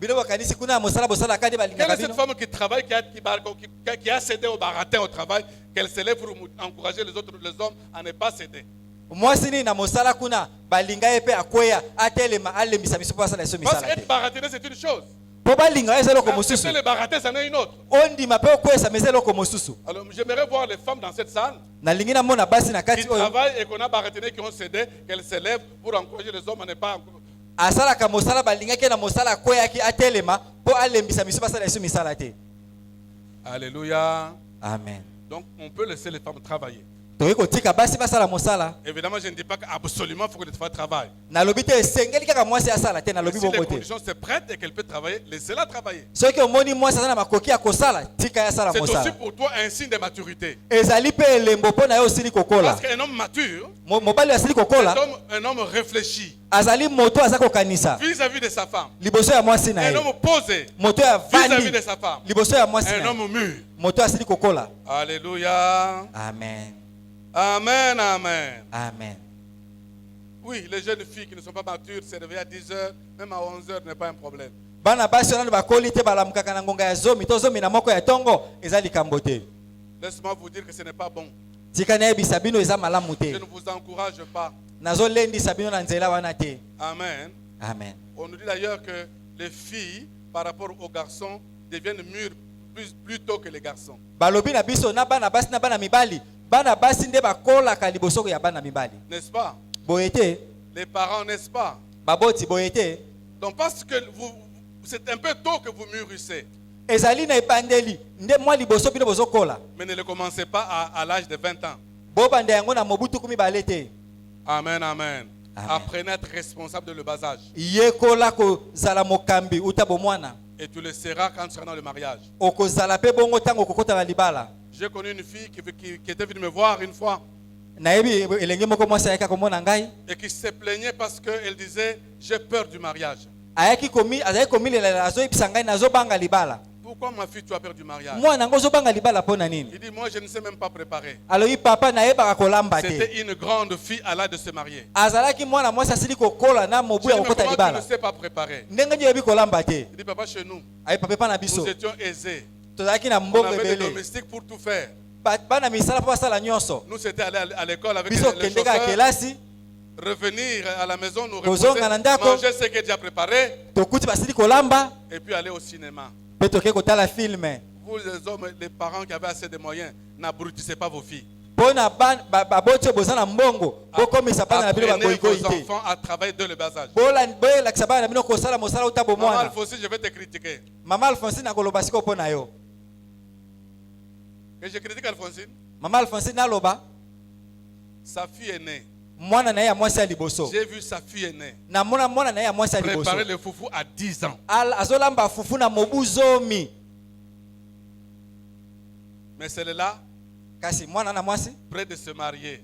Bino bakanisi kuna ya mosala bosalaka nde Quelle balingaka est cette bino. femme qui travaille, qui a cédé au baratin au travail, qu'elle se lève pour encourager les autres, les hommes à ne pas céder? Mwasi nini na mosala kuna balinga ye pe akweya atelema alembisa biso po asala yeso Parce misala qu'être te. baratiné, c'est une chose. Po balinga ye eza eloko mosusu. Accepter le baratin, c'en est une autre. Ondima pe okweyesa meza eloko mosusu. Alors, j'aimerais voir les femmes dans cette salle Nalingi namona basi na qui kati oyo travaillent et qu'on a baratiné, qui ont cédé, qu'elles se lèvent pour encourager les hommes à ne pas. asalaka mosala balingaki na mosala akweyaki atelema po alembisa biso basala yeso misala te. Alléluia. Amen. Donc, on peut laisser les femmes travailler. toye kotika basi basala mosala. Évidemment, je ne dis pas qu'absolument il faut que les femmes travaillent. Nalobi te esengeli kaka mwasi asala te nalobi Si les bongo te. conditions sont prêtes et qu'elle peut travailler, laissez-la travailler. Soki omoni mwasi aza na makoki ya kosala tika ya sala C'est aussi mosala. pour toi un signe de maturité. Ezali pe elembo mpo na ye osili kokola. Parce qu'un homme mature, Mobali asili kokola un homme réfléchi azali moto aza kokanisa vis-à-vis de sa femme. liboso ya mwasi na Un ye. homme posé Moto ya vis-à-vis vandi de sa femme. liboso ya mwasi Un na ye. homme mûr. Moto asili kokola. Alléluia. Amen. Amen, amen. Amen. Oui, les jeunes filles qui ne sont pas matures, se réveiller à 10h, même à 11h n'est pas un problème. Bana basi wana bakoli te balamukaka na ngonga ya zomi to zomi na moko ya tongo eza likambo te. Laisse-moi vous dire que ce n'est pas bon. Tika na yebisa bino eza malamu Je te. ne vous encourage pas. Nazolendisa bino na nzela wana te. Amen. Amen. On nous dit d'ailleurs que les filles, par rapport aux garçons, deviennent mûres plus tôt que les garçons. Balobi na biso na bana basi na bana mibali. Bana basi nde bakolaka liboso ya bana mibali. N'est-ce pas? Boyete, Les parents, n'est-ce pas? baboti boyete. Donc parce que c'est un peu tôt que vous mûrissez. Ezali na epandeli nde mwa liboso bino bozokola. Mais ne le commencez pas à l'âge de 20 ans. Bobanda yango na mobutu kumi balete. Amen, amen. Amen. Apprenez à être responsable de le bas âge. Yekola ko zala mokambi utabo mwana. Et tu le seras quand tu seras dans le mariage. Okozala pe bongo tango kokota na libala. J'ai connu une fille qui était venue me voir une fois Nayebi elenge moko mwasi ayaka komona ngai. et qui se plaignait parce qu'elle disait j'ai peur du mariage. Ayaki komi azali komilela azoyebisa ngai nazobanga libala. Pourquoi ma fille tu as peur du mariage? Mwana ngo zobanga libala pona nini? Il dit moi je ne sais même pas préparer. Aloyi papa nayebaka kolamba te. C'était une grande fille à l'âge de se marier. Azalaki mwana mwasi asili kokola na mobu Je ya dis, mais kokota comment tu ne libala. sais pas préparer? Ndenge nje yebi kolamba te. Il dit papa chez nous, Ayi papa pa na biso. nous étions aisés. Tozalaki na On mbongo avait des ebele. domestiques pour tout faire. Bana misala po basala nyonso. Nous c'était aller à l'école avec Biso les kendeka ya chauffeurs, kelasi. revenir à la maison, nous Kozonga reposer, na ndako. manger ce que tu as préparé Tokuti basili kolamba. et puis aller au cinéma. Pe toke kotala filme. Vous les hommes, les parents qui avaient assez de moyens, n'abrutissez pas vos filles. Pona baboti bozana mbongo. Bokomisa bana na bino ba Apprenez goigoi vos te. enfants à travailler dès le bas âge. Bola kisaba na bino kosala mosala utabo Maman mwana. Alphonsine, je vais te critiquer. Mama Alphonsine akoloba siko pona yo. Que je critique Alphonsine, Mama Alphonsine aloba sa fille est née. mwana na ye ya mwasi ya liboso. J'ai vu sa fille est née. Na mwana na ye ya mwasi ya liboso. Préparer le foufou à 10 ans. Azolamba fufu na mobu zomi. Mais celle-là, Kasi mwana na mwasi près de se marier,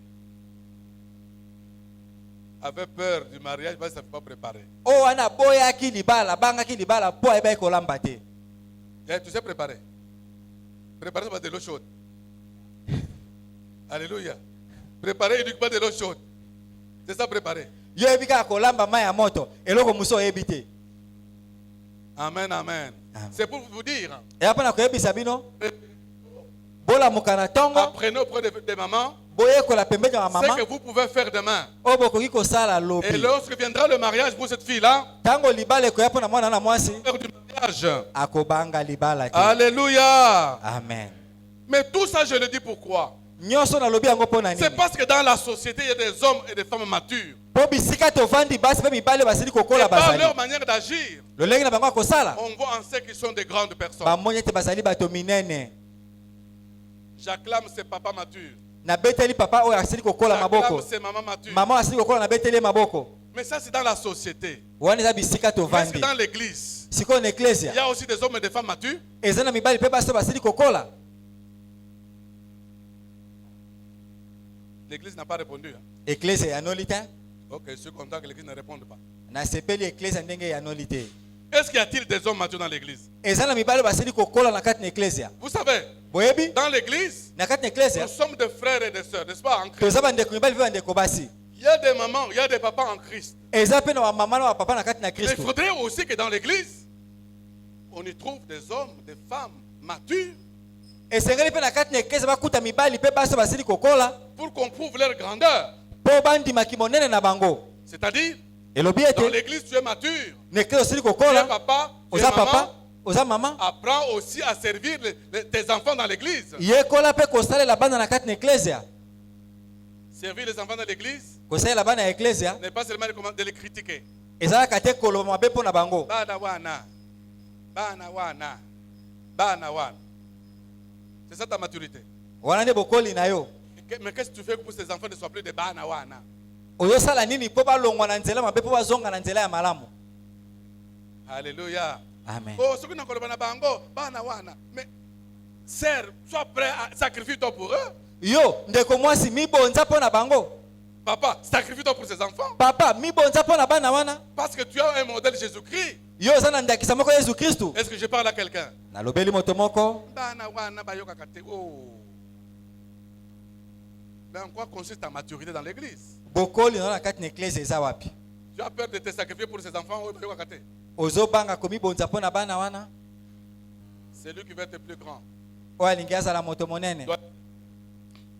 avait peur du mariage parce qu'elle ne savait pas préparer. o ana boyaki libala bangaki libala po ayeba kolamba te. Tu sais préparer. Préparer pas de l'eau chaude. Alléluia. Préparer uniquement de l'eau chaude. C'est ça préparer. Yo ebika kolamba mai ya moto eloko muso ebite. Amen, amen. Amen. C'est pour vous dire. E hapa na koyebisa bino bola mukana tongo Apprenez auprès de maman boye kola pembeni ya ce mama que vous pouvez faire demain. o bokoki kosala Et lobi. lorsque viendra le mariage pour cette fille-là, Tango libala ekoya pona mwana na mwasi faire du mariage. akobanga libala te. Alléluia. Amen. Mais tout ça, je le dis pourquoi? Nyonso na lobi yango pona C'est nini? parce que dans la société, il y a des hommes et des femmes matures. Po bisika tovandi basi pe mibale basili Et kokola par bazali. leur manière d'agir, Lolenge na bango kosala. on voit en ceux qui sont des grandes personnes. Bamoni te bazali bato minene. J'acclame ces papas matures. Na beteli papa oyo asili kokola J'acclame maboko. ces mamans matures. Maman asili kokola na beteli maboko. Mais ça, c'est dans la société. Wana eza bisika Parce que tovandi. dans l'église, Siko na il y eklesia. a aussi des hommes et des femmes matures. Eza na mibali pe baso basili kokola. L'église n'a pas répondu. Hein. Eklesia ya nolite. Ok, je suis content que l'église ne réponde pas. Na sepeli eklesia ndenge ya nolite. Est-ce qu'il y a-t-il des hommes matures dans l'église? Eza na mibali basili kokola na kati na eklesia. Vous savez, Boyebi dans l'église, na kati na nous eklesia sommes des frères et des sœurs, n'est-ce pas, en Christ? toza bandeko mibali pe bandeko basi. Il y a des mamans, il y a des papas en Christ. Eza pe na wa mama na wa papa na kati na Mais il Kristo. faudrait aussi que dans l'église, on y trouve des hommes, des femmes matures Esengeli pe na kati na eklesia bakuta mibali pe baso basili kokola pour qu'on prouve leur grandeur. po bandimaki monene na bango. C'est-à-dire, Elobi dans ete l'église, tu es mature. na eklesia osili Tu es kokola papa, tu es oza maman. papa oza mama Apprends aussi à servir tes enfants dans l'église. yekola pe kosalela bana na kati na eklesia. Servir les enfants dans l'église Kosalela bana ya eklesia n'est pas seulement de les critiquer. ezalaka te koloba mabe mpo na bango. Bana wana, bana wana, bana wana. C'est ça ta maturité. Wana nde bokoli na yo. Mais qu'est-ce que tu fais pour que tes enfants ne soient plus des banawana? oyosala nini po balongwa na nzela mabe po bazonga na nzela ya malamu? Alléluia. Amen. Oh, ce que nous avons bango, banawana. Mais, sœur, sois prêt à sacrifier toi pour eux. Yo ndeko mwasi mibonza po na bango. Papa, sacrifie-toi pour ses enfants. Papa mibonza po na bana wana. Parce que tu as un modèle Jésus-Christ. Yo zana ndakisa moko Yesu Kristu. Est-ce que je parle à quelqu'un? Nalobeli moto moko. Banawana bayoka kate. Oh. Mais en quoi consiste ta maturité dans l'église? Bokoli na kati na eklese eza wapi? Tu as peur de te sacrifier pour ses enfants? Bayoka kate. Ozobanga komibonza po na bana wana. C'est lui qui va être plus grand. Oya lingi azala moto monene. Doit-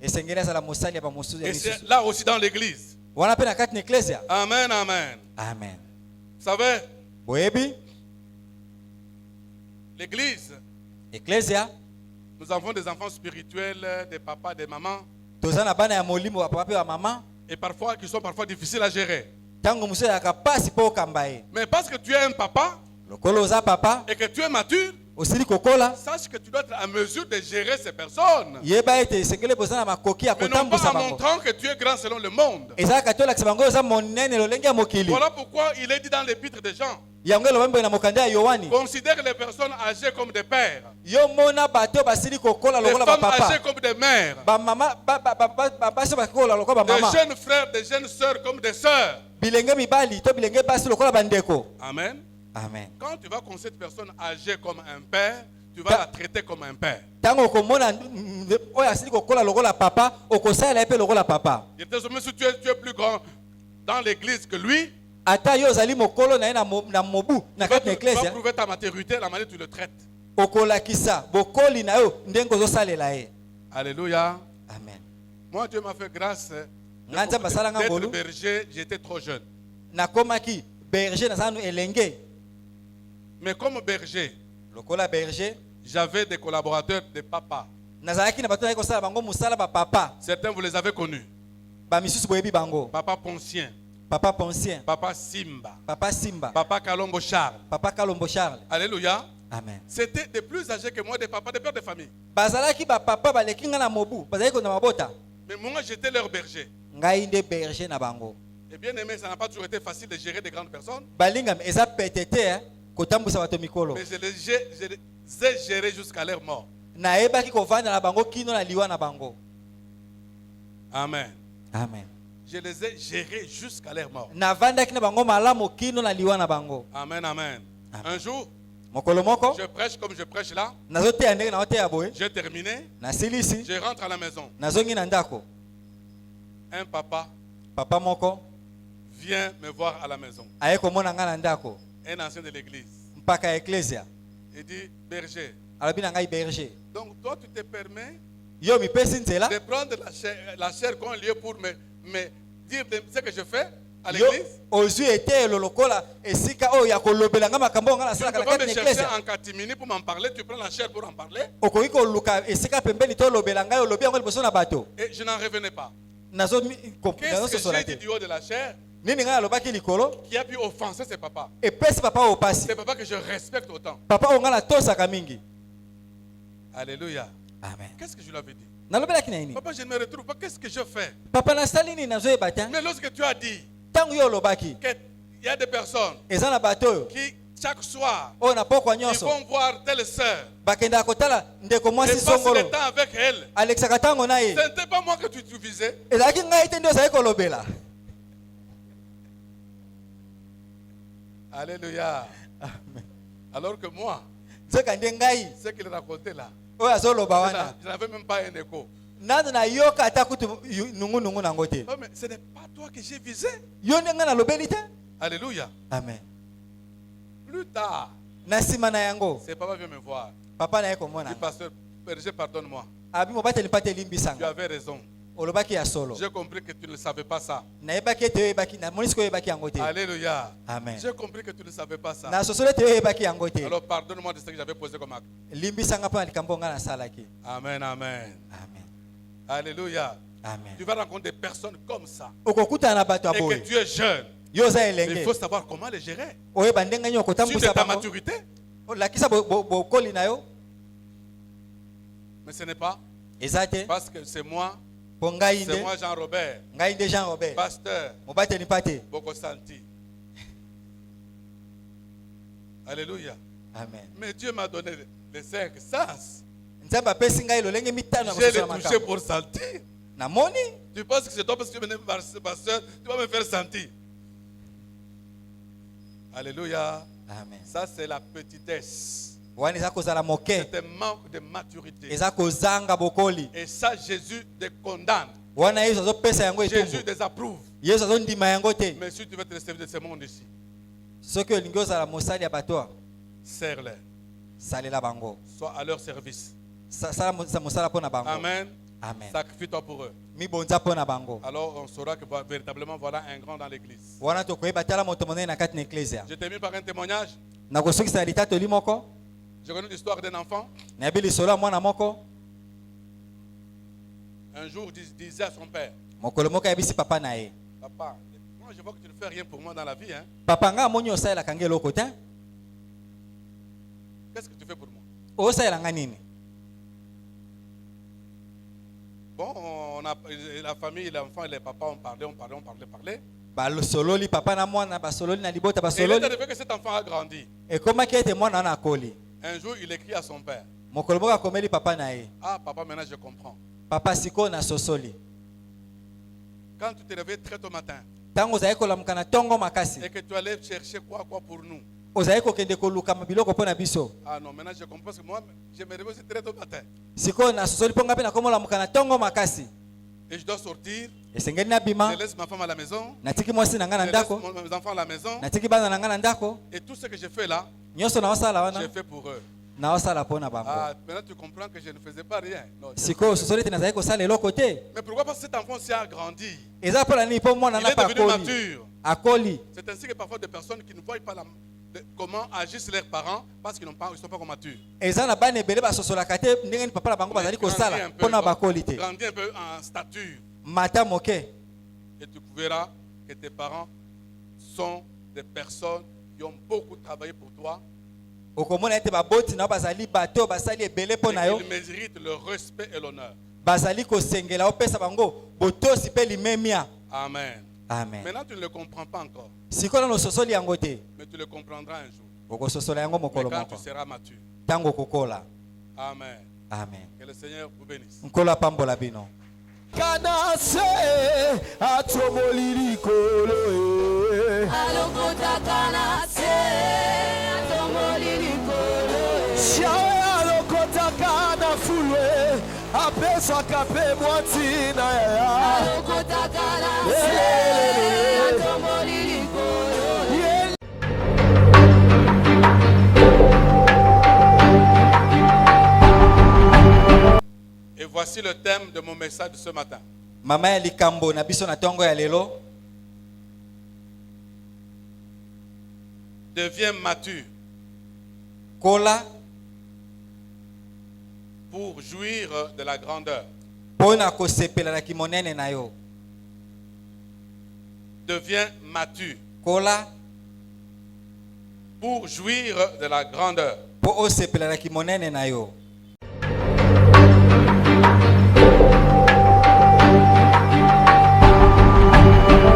Esengeli azala mosali ya bamosusu ya Et c'est misusu. là aussi dans l'église. Wana pe na kati na eklese. Amen, amen. Amen. Vous savez, Boyebi l'église, eklese nous avons des enfants spirituels, des papas, des mamans, toza na bana ya molimo wa papa pe wa mama. et parfois qui sont parfois difficiles à gérer. Tango muso ya kapasi po okamba ye. Mais parce que tu es un papa Lokolo oza papa et que tu es mature, osili kokola. sache que tu dois être en mesure de gérer ces personnes. Yeba ete esengeli boza na makoki ya Mais non pas kotambusa en bango. montrant que tu es grand selon le monde. Ezalaka tolakisa bango oza monene lolenge ya mokili. Voilà pourquoi il est dit dans l'épître de Jean, Yango eloba mboye na mokanda ya Yohani. considère les personnes âgées comme des pères, Yo mona bato basili kokola les lokola femmes bapapa. âgées comme des mères, Ba mama basi bakola lokola des mama. jeunes frères, des jeunes sœurs comme des sœurs. Bilenge mibali to bilenge basi lokola bandeko. Amen. Amen. Quand tu vas considérer cette personne âgée comme un père, tu vas la traiter comme un père. Tango komona oya asili kokola lokola papa, okosala epe lokola papa. Il te dit, si tu es plus grand dans l'église que lui, Ata yo ozali mokolo na ye na mobu na tu vas kati na eklese. prouver ta maturité, la manière dont tu le traites. Okolakisa bokoli na yo ndenge ozosalela ye. Alléluia. Amen. Moi, Dieu m'a fait grâce Nganza basala nga d'être ngolu. berger, j'étais trop jeune. Nakomaki berger na zanu elenge. Mais comme berger, Lokola berger j'avais des collaborateurs de papa. nazalaki na bato na kosala bango musala ba papa. Certains, vous les avez connus. Ba misusu boyebi bango. Papa Poncien, Papa Poncien, Papa Simba, Papa Simba, Papa Kalombo Charles. Papa Kalombo Charles. Alléluia. Amen. C'était des plus âgés que moi, des papas, des pères de famille. Bazalaki ba papa baleki nga na mobu, bazalaki ko na mabota. Mais moi, j'étais leur berger. Ngai nde berger na bango. Et bien aimé, ça n'a pas toujours été facile de gérer des grandes personnes. Balingam eza petete kotambusa bato mikolo. Mais je les ai gérés jusqu'à leur mort. Nayebaki kovanda na bango kino na liwa na bango. Amen. Amen. Je les ai gérés jusqu'à leur mort. Navandaki na bango malamu kino na liwa na bango. Amen, amen. Un jour, Mokolo moko je prêche comme je prêche là. nazoteya ndenge naoteya boye. J'ai terminé. Nasilisi Je rentre à la maison. nazongi na ndako. Un papa Papa moko vient me voir à la maison. aye komona nga na ndako Un ancien de l'église. mpaka ya eklesia. Il dit, berger, Alobi na ngai berger. donc toi tu te permets Yo mipesi nzela. de prendre la chair comme lieu pour me dire ce que je fais à Yo l'église. ozwi etelo lokola esika oyo ya kolobela nga makambo oyo nga Tu ne nasalaka peux na pas kati me na chercher eklesia. en catimini pour m'en parler. Tu prends la chair pour en parler. Okoki koluka esika pembeni tolobela ngai olobi yango liboso na bato. Et je n'en revenais pas. Qu'est-ce Qu'est-ce que j'ai dit du haut de la chair nini ngai alobaki likolo qui a pu offenser ses papas? epesi papa oyo pasi. C'est papa que je respecte autant. Papa oyo ngai natosaka mingi. Alléluia. Amen. Qu'est-ce que je lui avais dit? Nalobelaki na nini? Papa, je ne me retrouve pas. Qu'est-ce que je fais? Papa nasali nini nazoyeba te. Mais lorsque tu as dit Ntango yo olobaki qu'il y a des personnes eza na bato oyo qui, chaque soir, oyo na pokwa ils nyonso vont voir telle sœur bakendaka kotala ndeko et mwasi passent le songolo temps avec elle. alekisaka ntango na ye. Ce n'était pas moi que tu visais. Ezalaki ngai te nde ozali kolobela. Alléluia. Alors que moi, Nzoka nde ngai ce qu'il racontait là, oyo azoloba wana je n'avais même pas un écho. nano nayoka ata kutu nungunungu nango te. Oh, mais ce n'est pas toi que j'ai visé. Yo nde ngai nalobeli te. Alléluia. Amen. Plus tard, Na nsima na yango c'est papa vient me voir. papa na ye Il komona dit, pasteur, berger, pardonne-moi. abi mobateli mpa te Tu elimbisanga avais raison. olobaki ya solo. J'ai compris que tu ne savais pas ça. Nayebaki ete oyebaki namoni sikoyo oyebaki yango te. Alléluia. Amen. J'ai compris que tu ne savais pas ça. nasosoli ete oyebaki yango te. Alors pardonne-moi de ce que j'avais posé comme acte. limbisanga mpo na likambo ngai nasalaki. Amen, amen. Amen. Alléluia. Amen. Tu vas rencontrer des personnes comme ça. okokutana na bato ya Et que boye tu es jeune. yo oza Il elenge faut savoir comment les gérer. oyeba ndenge nini Sur okotambusa ta bango maturité. olakisa bokoli na yo Mais ce n'est pas eza te parce que c'est moi Po ngai C'est nde moi Jean-Robert, ngai nde Jean Robert pasteur mobateli pate. Bokosanti. Alléluia. Amen. Mais Dieu m'a donné les 5 sens. Nzambe apesi ngai lolenge mitano ya J'ai les kososola touché makambo. pour sentir. Namoni Tu penses que c'est toi parce que tu es pasteur, tu vas me faire sentir. Alléluia. Amen. Ça, c'est la petitesse. Wana eza kozala moke, C'est un manque de maturité. eza kozanga bokoli. Et ça, Jésus te condamne. Wana Yesu azopesa yango Jésus etumbu. désapprouve. Yesu azondima yango te. Mais si tu veux te servir de ce monde ici, Soki olingi ozala mosali ya bato, serre-les. salela bango. Sois à leur service. Sala mosala mpo na bango. Amen. Amen. Sacrifie-toi pour eux. Mibonza mpo na bango. Alors on saura que véritablement voilà un grand dans l'église. Wana tokoyeba tala moto monene na kati na eklezia. Je t'ai mis par un témoignage. Nakosukisa na litatoli moko. J'ai connu l'histoire d'un enfant. Nayebi lisolo ya mwana moko. Un jour, disait à son père, Mokolo moko ayebisi papa na ye. papa, moi je vois que tu ne fais rien pour moi dans la vie. Hein. Papa nga amoni osalelaka nge eloko te. Qu'est-ce que tu fais pour moi? Osalelanga nini? Bon, on a, la famille, l'enfant et les papas ont parlé. Basololi papa na mwana basololi na libota Et il est basololi. arrivé que cet enfant a grandi. Ekomaki ete mwana wana akoli. Un jour, il écrit à son père, Mokolo moko akomeli papa na ye. ah papa, maintenant je comprends. Papa siko na sosoli. Quand tu te réveilles très tôt matin Tango ozali kolamuka na tongo makasi. et que tu allais chercher quoi pour nous. Ozali kokende koluka biloko mpo na biso. Ah non, maintenant je comprends parce que moi, je me réveille aussi très tôt matin. Siko na sosoli mpo nga mpe nakomolamuka na tongo makasi. Et je dois sortir, Esengeli nabima. je laisse ma femme à la maison, Natiki mwasi na nga na je laisse ndako. mes enfants à la maison. Natiki bana na nga na ndako. Et tout ce que je fais là, Nyonso na osala wana. j'ai fait pour eux. Na osala mpo na bango. Ah, maintenant tu comprends que je ne faisais pas rien. Non, Siko sosoli ete nazali kosala eloko te. mais pourquoi? Parce que cet enfant s'est agrandi. Eza mpo na nini mpo mwana Il na est pa devenu akoli. mature. Akoli. C'est ainsi que parfois des personnes qui ne voient pas comment agissent leurs parents parce qu'ils ne sont pas matures. Eza na bana ebele basosolaka te ndenge nini papa na bango bazali kosala mpo na bakoli te. Grandis un peu en stature Mata moke. et tu verras que tes parents sont des personnes qui ont beaucoup travaillé pour toi. Okomona ete baboti na bazali bato basali ebele mpo na yo. Ils méritent le respect et l'honneur. Bazali kosengela opesa bango botosi mpe limemia. Amen. Amen. Maintenant, tu ne le comprends pas encore, Sikoyo na ososoli yango te. mais tu le comprendras un jour. Okososola yango Mais mokolo quand moko. tu seras mature. Tango kokola. Amen. Amen. Que le Seigneur vous bénisse. Nkolo apambola bino. kanase atomoli likolo alokota kanase atomoli likolo shawe alokotaka na fulwe apesaka mpe mwati na yaya alokota kanase atomoli likolo Et voici le thème de mon message de ce matin. Mama ya likambo na biso na tongo ya lelo. Deviens mature Kola pour jouir de la grandeur. pona kosepela na kimonene na yo. Deviens mature Kola pour jouir de la grandeur. po osepela na kimonene na yo.